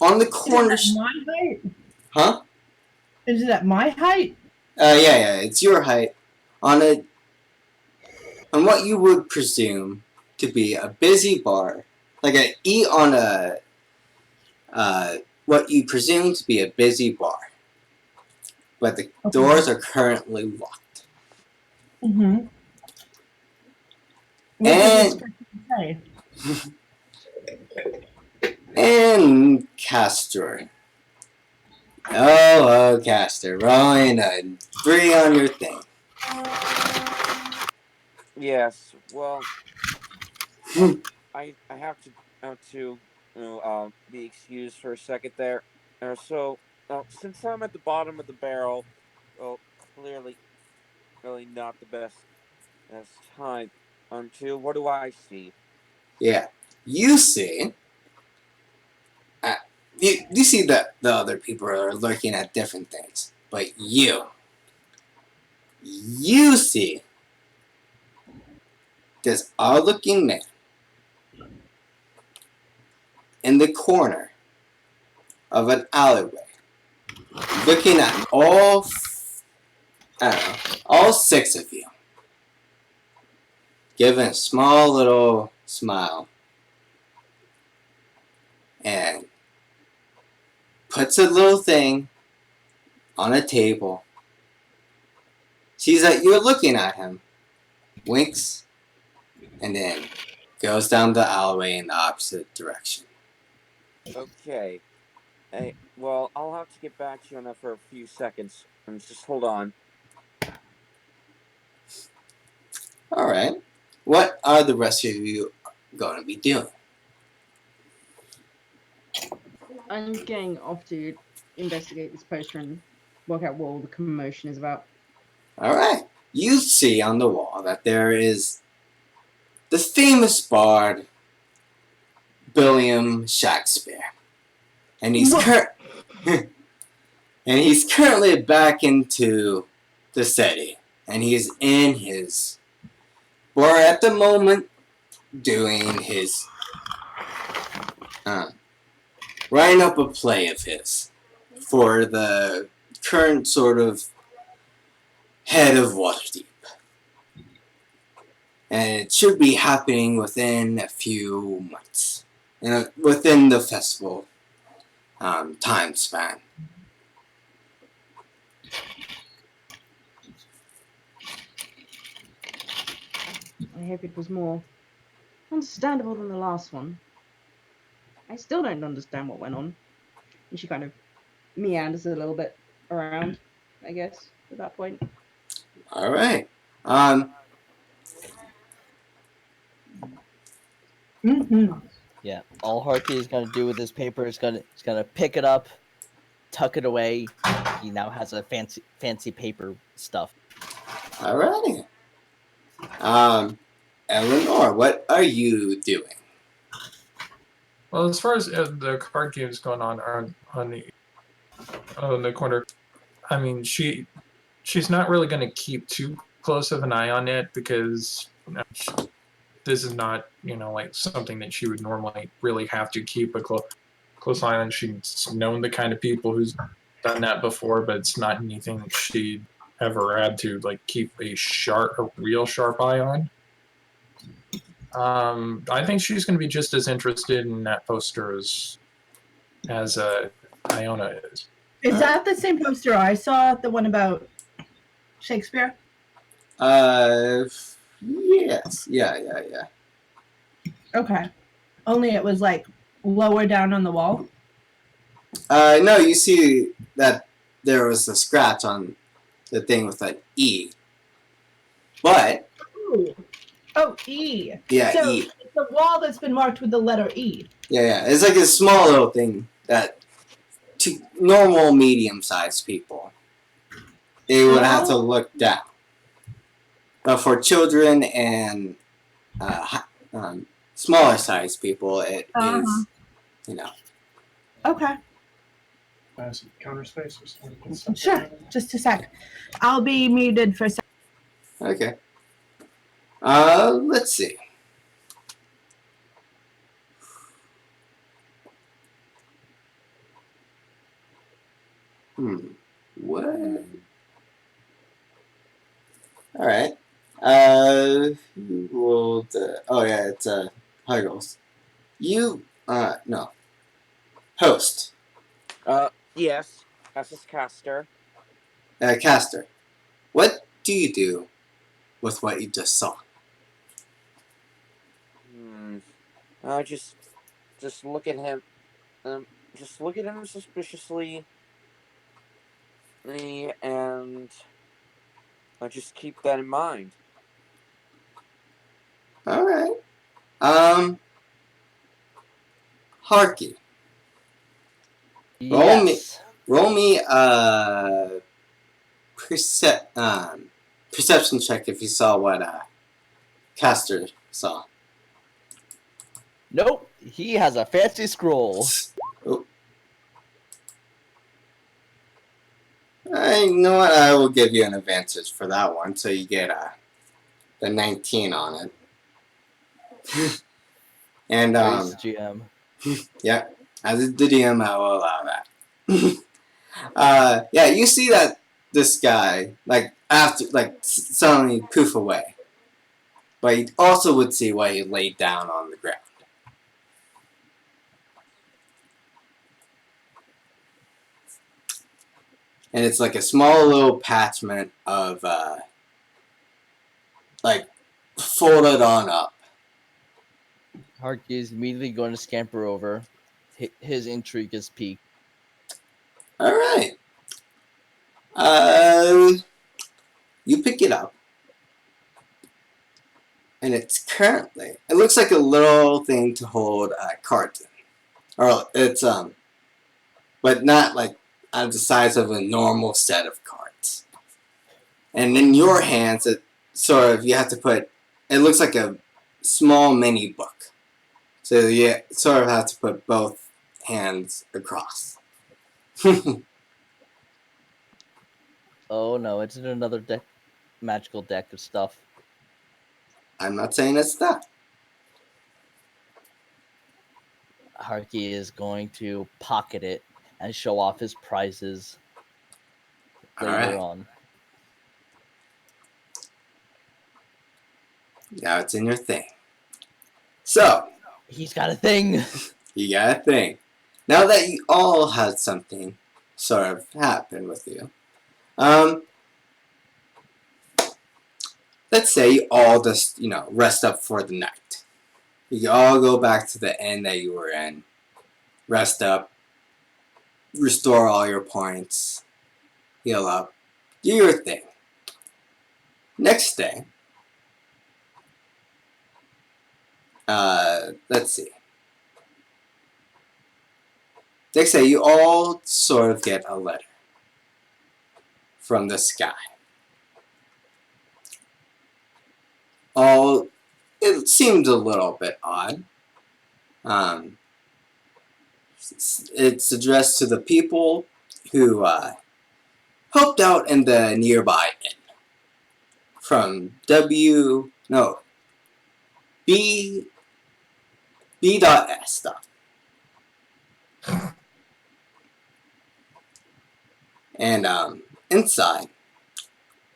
on the corner. Is it at my height? Huh? Is it at my height? Yeah, it's your height. On what you would presume to be a busy bar, like what you presume to be a busy bar, but the doors are currently locked. Mm-hmm. And Castor. Oh, Castor, rolling a 3 on your thing. Yes. Well, I have to be excused for a second there. So since I'm at the bottom of the barrel, well, clearly, really not the best time. To what do I see? Yeah, you see. You see that the other people are looking at different things, but you see this odd-looking man in the corner of an alleyway, looking at all 6 of you, giving a small little smile, and puts a little thing on a table, sees that you're looking at him, winks, and then goes down the alleyway in the opposite direction. Okay. Well, I'll have to get back to you on that for a few seconds. Just hold on. Alright. What are the rest of you going to be doing? I'm going off to investigate this poster and work out what all the commotion is about. Alright. You see on the wall that there is the famous bard William Shakespeare. And he's currently back into the city. And he's in his bar at the moment doing his writing up a play of his for the current sort of head of Waterdeep. And it should be happening within a few months. Within the festival time span. I hope it was more understandable than the last one. I still don't understand what went on. And she kind of meanders a little bit around, I guess, at that point. All right. Mm-hmm. Yeah. All Harky is gonna do with this paper is gonna pick it up, tuck it away. He now has a fancy paper stuff. All righty. Eleanor, what are you doing? Well, as far as the card games going on the corner, I mean, she's not really going to keep too close of an eye on it because this is not like something that she would normally really have to keep a close eye on. She's known the kind of people who's done that before, but it's not anything that she'd ever had to like keep a real sharp eye on. I think she's going to be just as interested in that poster as Iona is. Is that the same poster I saw? The one about Shakespeare? Yes. Yeah. Okay. Only it was like lower down on the wall. No, you see that there was a scratch on the thing with an E. But Ooh. Oh, E. yeah, So E. it's a wall that's been marked with the letter E. Yeah. It's like a small little thing that to normal medium-sized people, they would have to look down. But for children and smaller-sized people, it is, Okay. Counter space or something. Sure. Just a sec. I'll be muted for a sec. Okay. Let's see. What? All right. Who rolled? Oh yeah, it's Huggles. You no. Host. Yes, SS Caster. Caster. What do you do with what you just saw? I just look at him. Just look at him suspiciously, and I just keep that in mind. All right. Harky. Yes. Roll me perception check if you saw what Caster saw. Nope. He has a fancy scroll. Oh. You know what? I will give you an advantage for that one, so you get the 19 on it. And Praise GM. yeah, as the DM, I will allow that. Yeah, you see that this guy suddenly poof away, but you also would see why he laid down on the ground. And it's like a small little patchment of folded on up. Harky is immediately going to scamper over. His intrigue is peaked. All right. You pick it up, and it looks like a little thing to hold cards in, or it's but not like the size of a normal set of cards. And in your hands, it sort of you have to put. It looks like a small mini book, so you sort of have to put both hands across. Oh no, it's in another magical deck of stuff. I'm not saying it's that. Harky is going to pocket it and show off his prizes later on. Now it's in your thing. So he's got a thing. You got a thing. Now that you all had something sort of happen with you, let's say you all just, rest up for the night. You can all go back to the inn that you were in, rest up, restore all your points, heal up, do your thing. Next day, let's see. Next day, you all sort of get a letter from the sky. It seemed a little bit odd. It's addressed to the people who helped out in the nearby inn. From B.S. And inside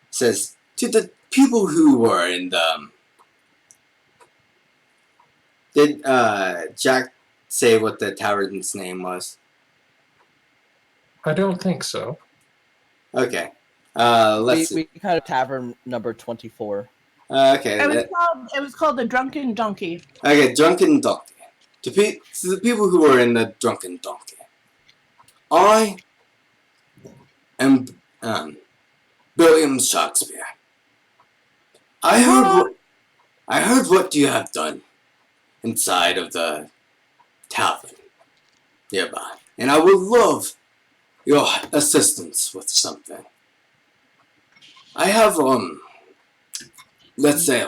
says to the people who were in the. Did Jack say what the tavern's name was? I don't think so. Okay. Let's see. We kind of tavern number 24. Okay. It was called the Drunken Donkey. Okay, Drunken Donkey. To the people who were in the Drunken Donkey. I am William Shakespeare. I heard what you have done inside of the tavern nearby, and I would love your assistance with something. I have let's say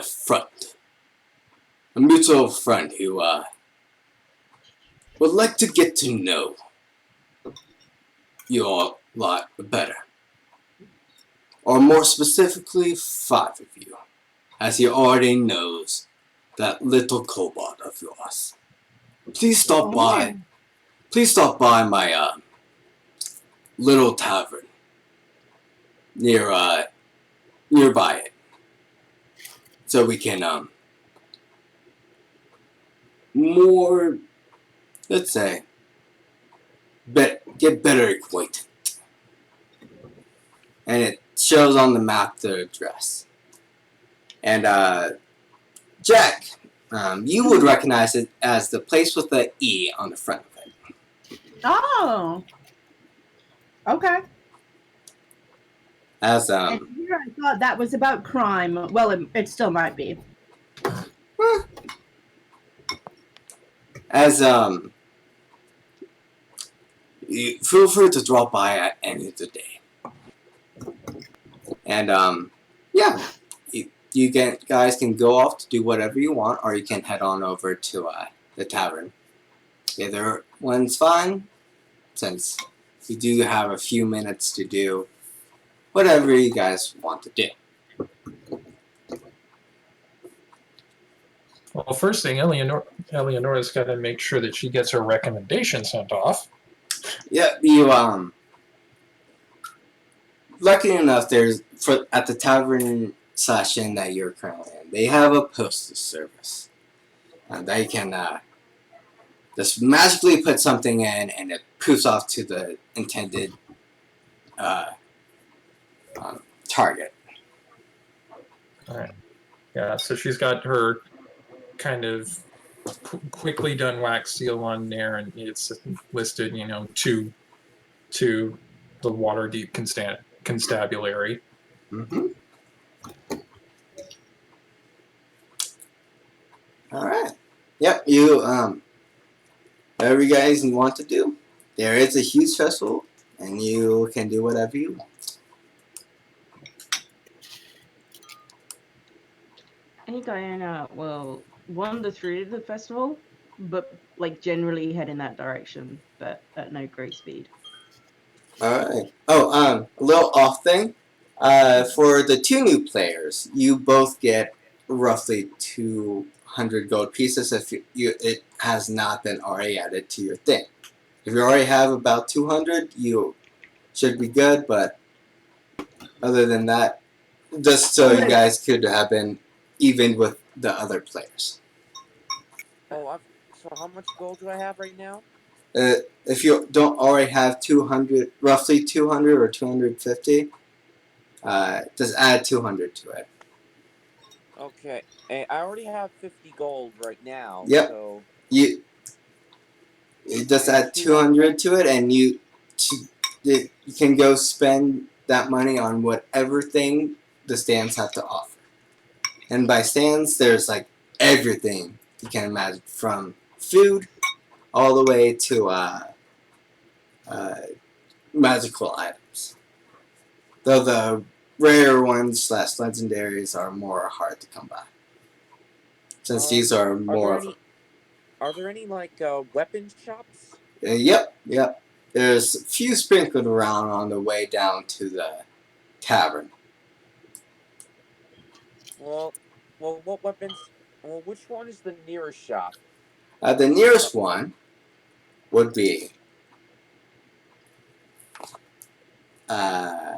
a mutual friend who would like to get to know you all a lot better. Or more specifically, 5 of you, as he already knows that little kobold of yours. Please stop by. Please stop by my little tavern nearby it, so we can more, let's say, get better acquainted. And it shows on the map the address. And Jack, you would recognize it as the place with the E on the front of it. Oh. Okay. As And here I thought that was about crime. Well, it still might be. As you feel free to drop by at any of the day. And yeah, you guys can go off to do whatever you want, or you can head on over to the tavern. Either one's fine, since you do have a few minutes to do whatever you guys want to do. Well, first thing, Eleonora's got to make sure that she gets her recommendation sent off. Yeah, you lucky enough, at the tavern / that you're currently in, they have a postal service. They can just magically put something in, and it poofs off to the intended target. All right. Yeah, so she's got her kind of quickly done wax seal on there, and it's listed, to the Waterdeep constabulary. Mm-hmm. All right. Yep. You whatever you guys want to do. There is a huge festival, and you can do whatever you want. I think Diana will wander through the festival, but generally head in that direction, but at no great speed. Alright. Oh, a little off thing. For the 2 new players, you both get roughly 200 gold pieces if it has not been already added to your thing. If you already have about 200, you should be good, but other than that, just so you guys could have been even with the other players. Oh, so how much gold do I have right now? If you don't already have 200, roughly 200 or 250, just add 200 to it. Okay. I already have 50 gold right now, Yep. so You just and add 200 to it, and you can go spend that money on whatever thing the stands have to offer. And by stands, there's like everything you can imagine, from food all the way to uh, magical items. Though the rare ones / legendaries are more hard to come by, since these are are more there of any like weapon shops? yep. There's a few sprinkled around on the way down to the tavern. Well, what weapons? Well, which one is the nearest shop? The nearest one would be uh,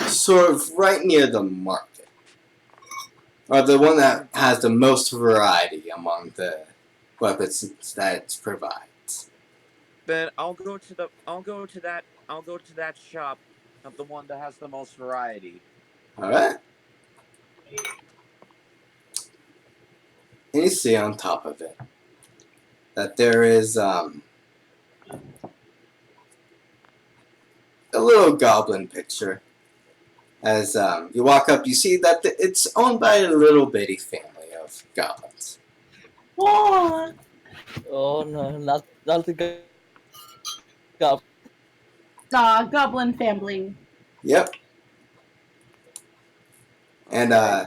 sort of right near the market, or the one that has the most variety among the weapons that it provides. Then I'll go to that shop of the one that has the most variety. All right, and you see on top of it that there is a little goblin picture. As you walk up, you see that it's owned by a little bitty family of goblins. What? Oh no, not the goblin. Goblin family. Yep, and Okay.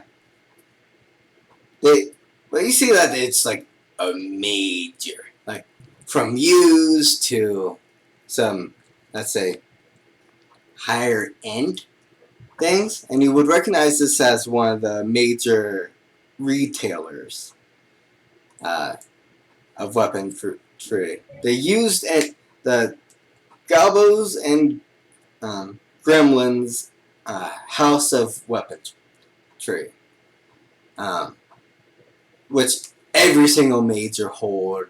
well, you see that it's like a major, like from used to some, let's say, higher end things, and you would recognize this as one of the major retailers uh, of weaponry. They used at the Gobos and Gremlins House of Weaponry, um, which every single major Hoard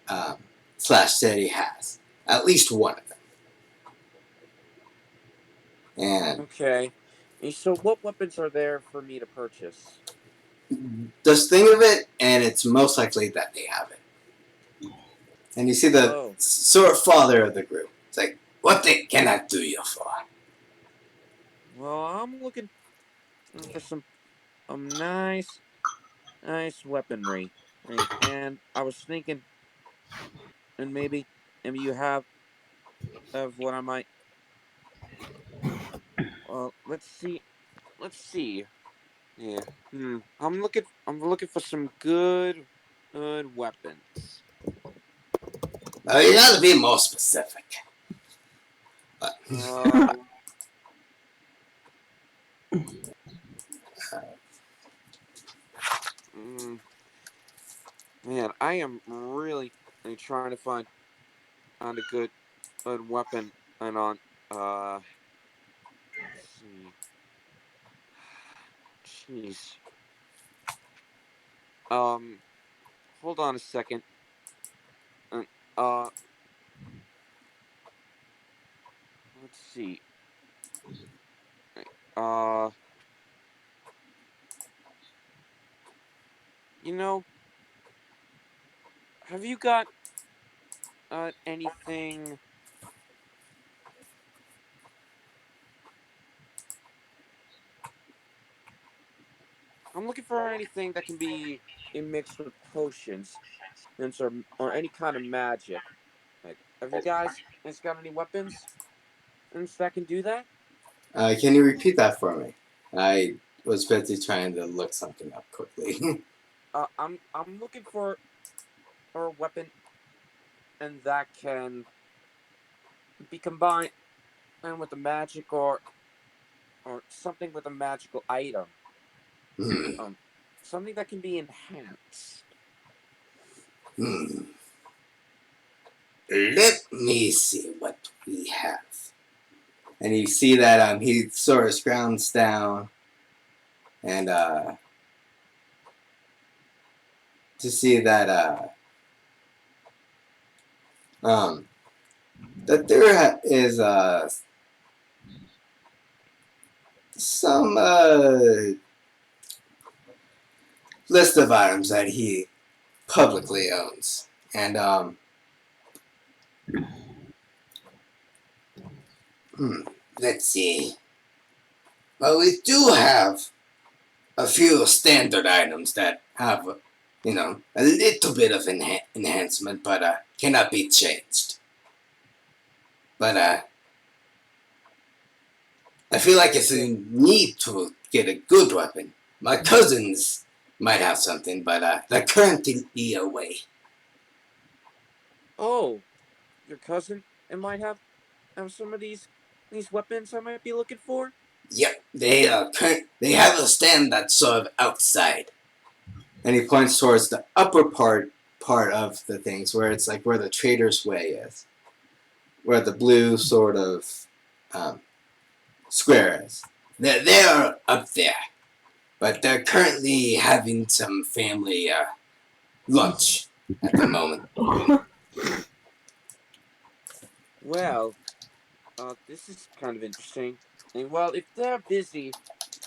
/ city has at least one of them. And Okay. So what weapons are there for me to purchase? just think of it, and it's most likely that they have it. And you see the Oh. sort of father of the group. It's like, what can I do you for? Well, I'm looking for some nice weaponry. And I was thinking, and maybe you have of what I might. Let's see. Let's see. Yeah. I'm looking for some good weapons. You gotta be more specific. But, Uh. mm, Man, I am really trying to find on a good weapon and on. Let's see. Jeez. Um. Hold on a second. Uh. uh let's see. Uh. You know, have you got anything? I'm looking for anything that can be mixed with potions and or any kind of magic. Like, have you guys got any weapons that can do that? can you repeat that for me? I was busy trying to look something up quickly. I'm looking for a weapon and that can be combined and with a magic or something with a magical item. Hmm. Um, Something that can be enhanced. Hmm. Let me see what we have. And you see that he sort of scrounges down and to see that um that there is some list of items that he publicly owns. And let's see. Well, we do have a few standard items that have, a little bit of enhancement, but cannot be changed. But I feel like if you need to get a good weapon, my cousins might have something, but they're currently away. Oh, your cousin and might have some of these weapons I might be looking for. Yep, they have a stand that's sort of outside, and he points towards the upper part of the things where it's like where the Trader's Way is, where the blue sort of square is. They are up there, but they're currently having some family lunch at the moment. Well, this is kind of interesting. And well, if they're busy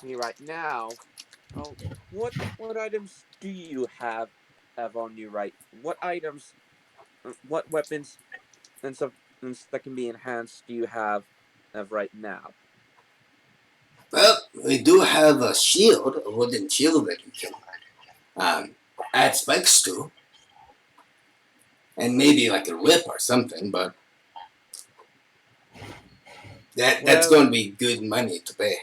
right now, oh, what items do you have on you right? What items, what weapons and stuff that can be enhanced do you have right now? Well, we do have a shield, a wooden shield that you can add spikes to, and maybe like a whip or something, but that's Well, going to be good money to pay.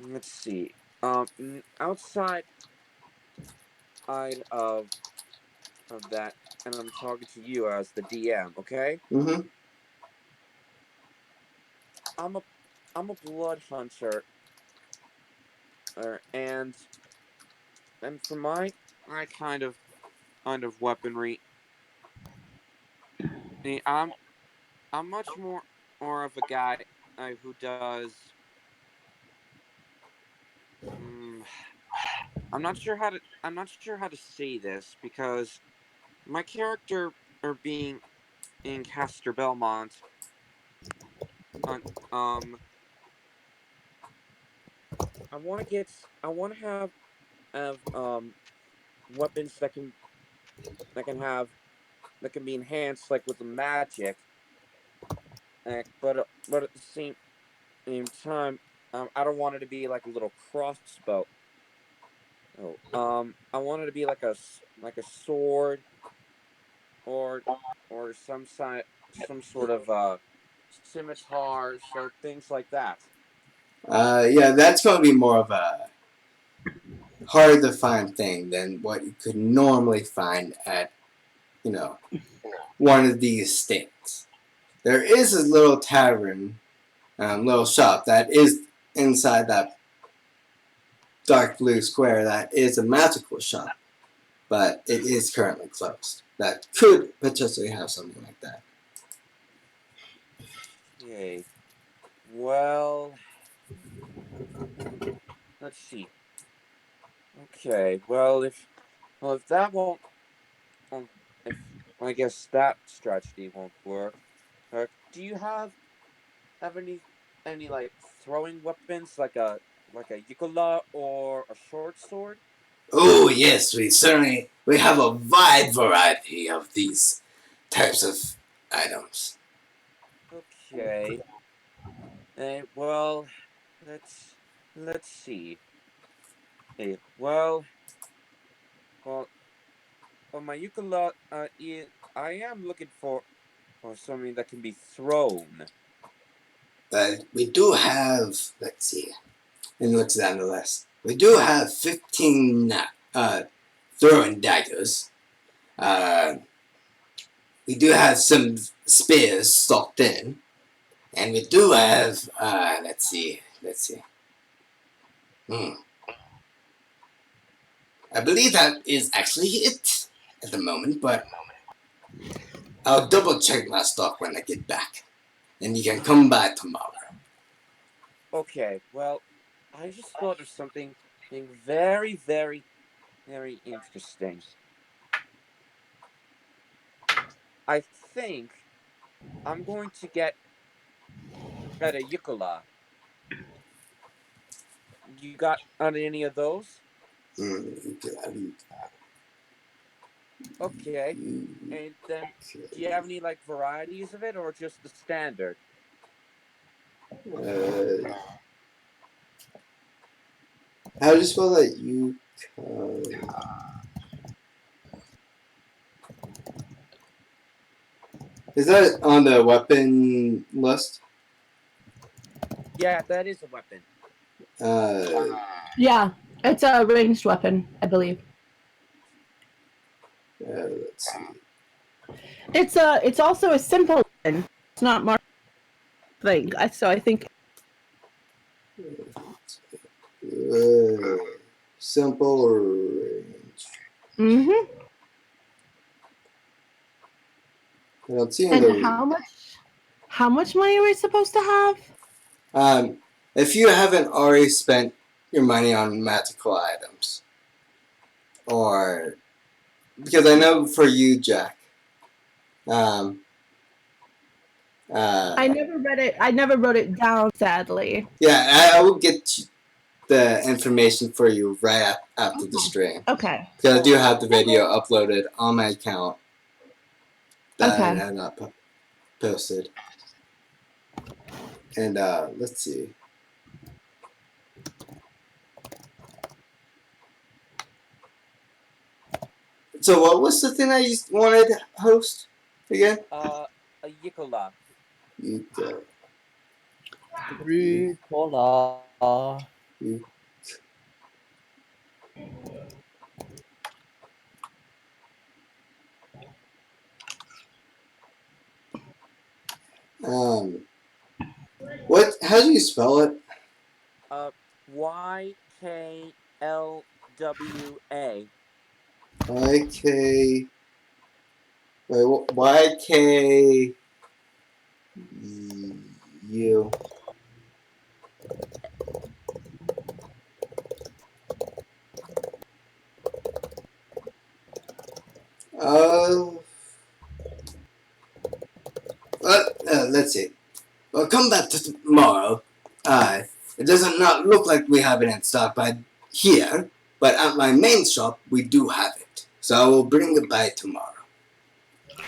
let's see. Outside of that, and I'm talking to you as the DM. Okay, Mm-hmm. I'm a I'm a blood hunter, and for my kind of weaponry, eh, I'm much more of a guy who does. Mm, I'm not sure how to say this because my character or being in Castor Belmont, uh, um, I want to have weapons that can have that can be enhanced like with the magic, but at the same time, I don't want it to be like a little crossbow. Oh, I want it to be like a sword or some sort of scimitar, so things like that. Yeah, that's going to be more of a hard to find thing than what you could normally find at, you know, one of these stands. There is a little tavern, little shop that is inside that dark blue square that is a magical shop, but it is currently closed. That could potentially have something like that. Okay. Well, let's see. Okay. Well if that won't um, if I guess that strategy won't work. Do you have any like throwing weapons like a yukola or a short sword? Oh yes, we have a wide variety of these types of items. Okay. Well, let's let's see. Hey, well, on my yukola, I am looking for something that can be thrown. But we do have, let's see, and looks down the list. We do have 15 throwing daggers. Uh, we do have some spears stocked in, and we do have, Hmm. I believe that is actually it at the moment, but I'll double check my stock when I get back, and you can come by tomorrow. Okay, well, I just thought of something being very, very, very interesting. I think I'm going to get a Yukola. You got on any of those? Okay. And then, do you have any like varieties of it, or just the standard? How do you spell that? Is that on the weapon list? Yeah, that is a weapon. Yeah, it's a ranged weapon, I believe. Let's see. It's also a simple weapon. It's not marked thing. So I think. Simple range. Mm-hmm. I don't see And the. how much money are we supposed to have? If you haven't already spent your money on magical items, or because I know for you, Jack. I never read it. I never wrote it down, sadly. Yeah, I will get the information for you right after the stream. Okay. Because I do have the video uploaded on my account that I have not posted. And let's see. So what was the thing I wanted to host again? A Yukola. Ricola. What? How do you spell it? YKLWA. YK. Wait, YK. U. Let's see. Well, come back to tomorrow. It doesn't not look like we have it in stock by here, but at my main shop we do have it. So I will bring it by tomorrow.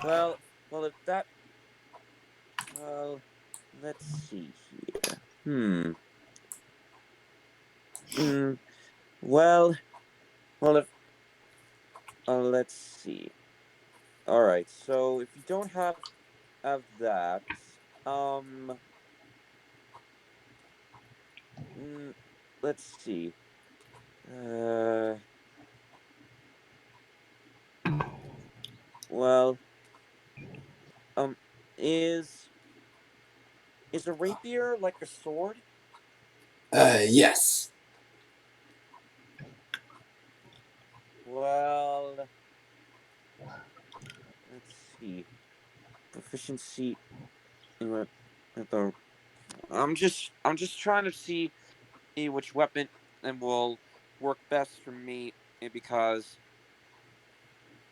Well, if that. Well, let's see here. Well, if. Let's see. All right. So if you don't have that, um, let's see. Well, um, is a rapier like a sword? Yes. Well, let's see. Proficiency in what? I'm just trying to see which weapon and will work best for me because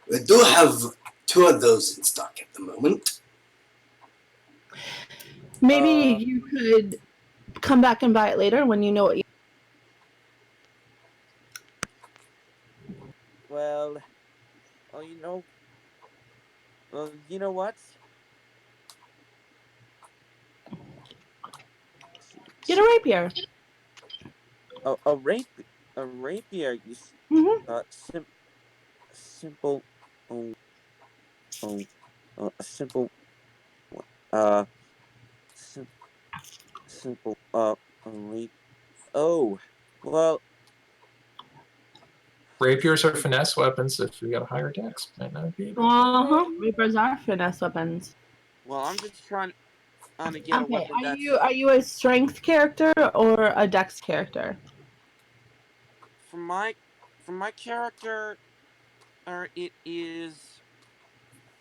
We do have 2 of those in stock at the moment. Maybe you could come back and buy it later when you know what you. well, you know what? Get a rapier. A rapier. Simple. Oh, a simple. Uh, simple. A rapier. Oh, well. Rapiers are finesse weapons. If you got a higher dex, might not be. Rapiers are finesse weapons. Well, I'm just trying to get a weapon that's. Are you a strength character or a dex character? For my character, it is.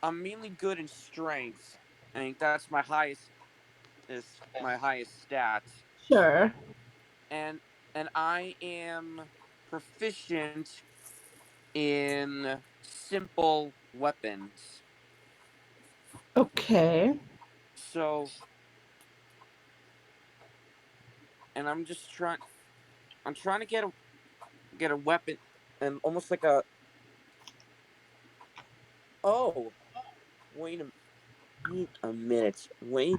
I'm mainly good in strength. I think that's my highest stat. Sure. And I am proficient in simple weapons. Okay. So, and I'm trying to get a weapon, and almost like a. Oh, wait a wait a minute. Wait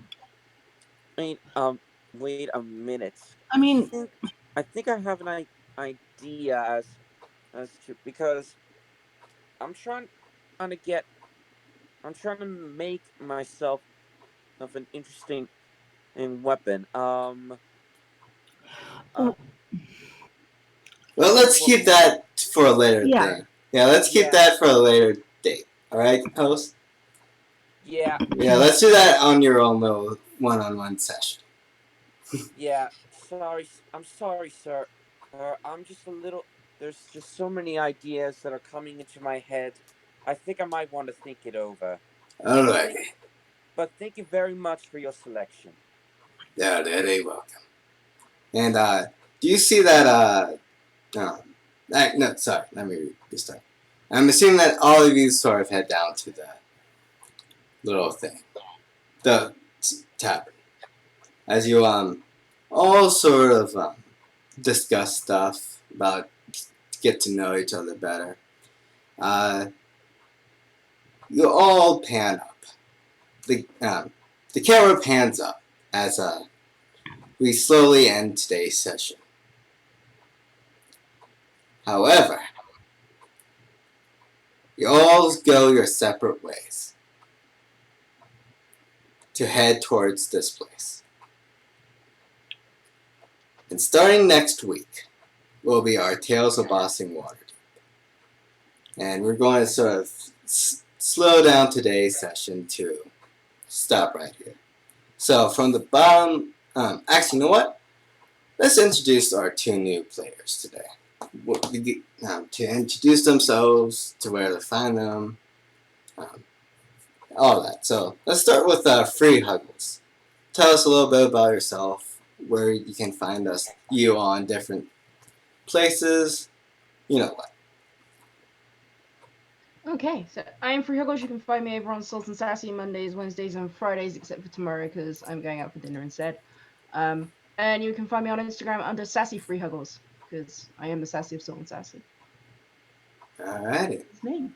wait a minute. I I mean, think I think I have an idea as to because I'm to get I'm trying to make myself of an interesting weapon. Uh, oh, Well, let's well, keep that for a later yeah. thing. Yeah, let's keep yeah, that for a later date. All right, host. yeah, Yeah, let's do that on your own little one-on-one session. yeah. I'm sorry, sir. I'm just a little. There's just so many ideas that are coming into my head. I think I might want to think it over. All But right. thank, but thank you very much for your selection. Yeah, they're welcome. And do you see that? No, sorry. Let me restart. I'm assuming that all of you sort of head down to the little thing, the tavern, as you all sort of discuss stuff about to get to know each other better. Uh, you all pan up. The camera pans up as we slowly end today's session. However, you all go your separate ways to head towards this place. And starting next week will be our Tales of Bossing Waterdeep. And we're going to sort of slow down today's session to stop right here. So from the bottom, actually, you know what? Let's introduce our two new players today. To introduce themselves, to where to find them, all that. So let's start with Free Huggles. Tell us a little bit about yourself, where you can find you on different places, you know what. Okay, so I'm Free Huggles. You can find me over on Salt and Sassy Mondays, Wednesdays, and Fridays, except for tomorrow because I'm going out for dinner instead. And you can find me on Instagram under Sassy Free Huggles because I am the sassy of Salt and Sassy. Alrighty. His name.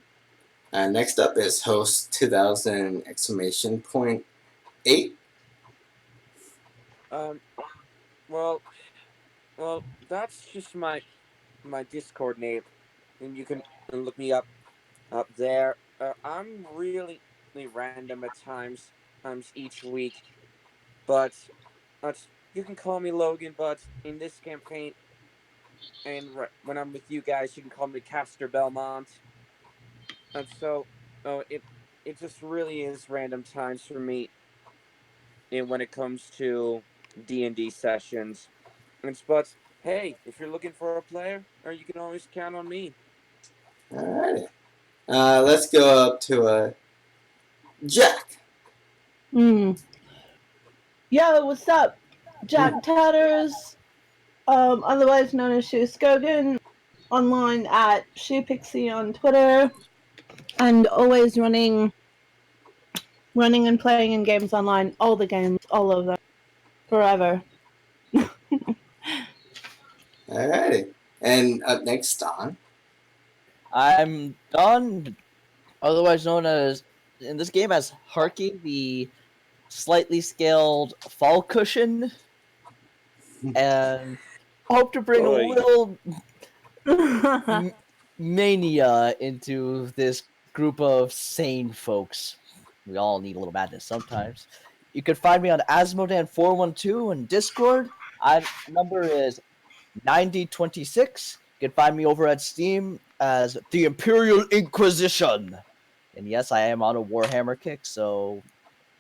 Next up is host 2000 exclamation point 8. Well, that's just my Discord name, and you can look me up there. I'm really random at times each week, but you can call me Logan. But in this campaign, and when I'm with you guys, you can call me Caster Belmont. And so, it just really is random times for me, and when it comes to D&D sessions. But hey, if you're looking for a player, or you can always count on me. Alrighty. Let's go up to Jack. Yo, what's up? Jack Tatters, otherwise known as Shoe Skogan, online at Shoe Pixie on Twitter, and always running and playing in games online, all the games, all of them, forever. Alrighty. And up next, Don. I'm Don, otherwise known as in this game as Harky, the slightly scaled fall cushion, and hope to bring a Oy. little mania into this group of sane folks. We all need a little madness sometimes. You can find me on Asmodan412 in Discord. Number is 9026. You can find me over at Steam as the Imperial Inquisition. And yes, I am on a Warhammer kick, so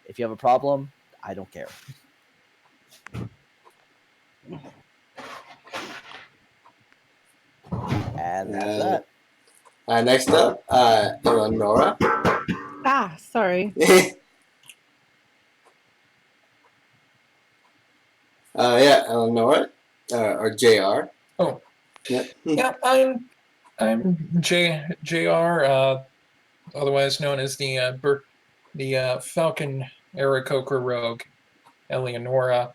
if you have a problem, I don't care. And that's that. Next up, Eleonora. Sorry. Yeah, Eleonora. Or JR. Oh. Yep. Yeah, I'm JR, otherwise known as the Falcon Eric Okra Rogue, Eleonora.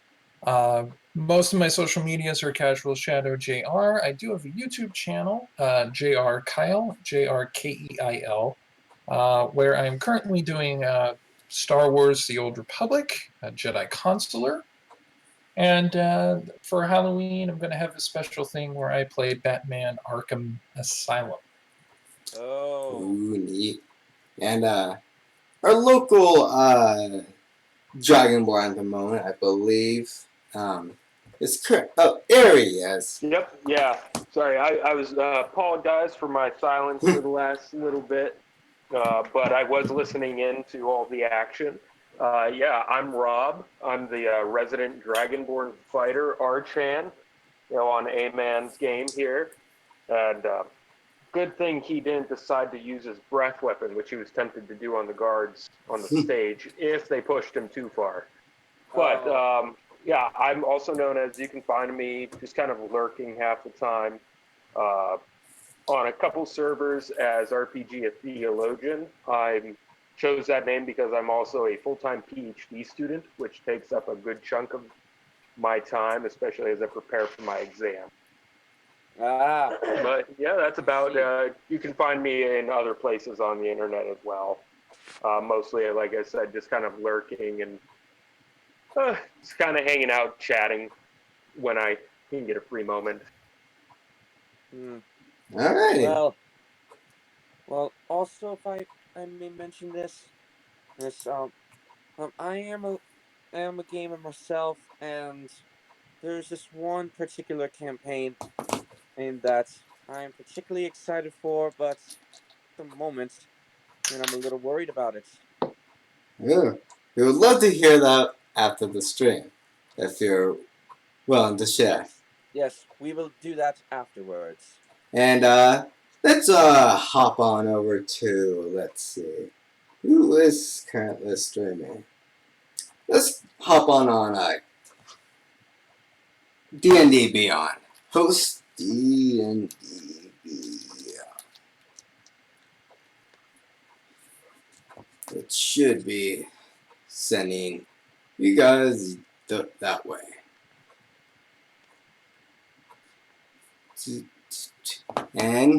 Most of my social medias are Casual Shadow JR. I do have a YouTube channel, JR Kyle, JRKEIL, where I'm currently doing Star Wars The Old Republic, Jedi Consular. And for Halloween, I'm going to have a special thing where I play Batman Arkham Asylum. Oh. Ooh, neat. And our local Dragonborn at the moment, I believe, is correct. Oh, there he is. Yep, yeah. Sorry, I was apologize for my silence for the last little bit, but I was listening in to all the action. Yeah, I'm Rob. I'm the resident Dragonborn fighter, Archan, on A-Man's game here. And good thing he didn't decide to use his breath weapon, which he was tempted to do on the guards on the stage if they pushed him too far. But yeah, I'm also known as, you can find me just kind of lurking half the time on a couple servers as RPG a Theologian. I chose that name because I'm also a full-time PhD student, which takes up a good chunk of my time, especially as I prepare for my exam. But yeah, that's about, you can find me in other places on the internet as well. Mostly, like I said, just kind of lurking and just kind of hanging out, chatting when I can get a free moment. All right. Well, also, if I may mention this, I am a gamer myself, and there's this one particular campaign that I'm particularly excited for, but at the moment, and I'm a little worried about it. Yeah. We would love to hear that after the stream, if you're willing to share. Yes, we will do that afterwards. And let's hop on over to, let's see, who is currently streaming? Let's hop on D&D Beyond. Host D&D Beyond. It should be sending you guys that way. And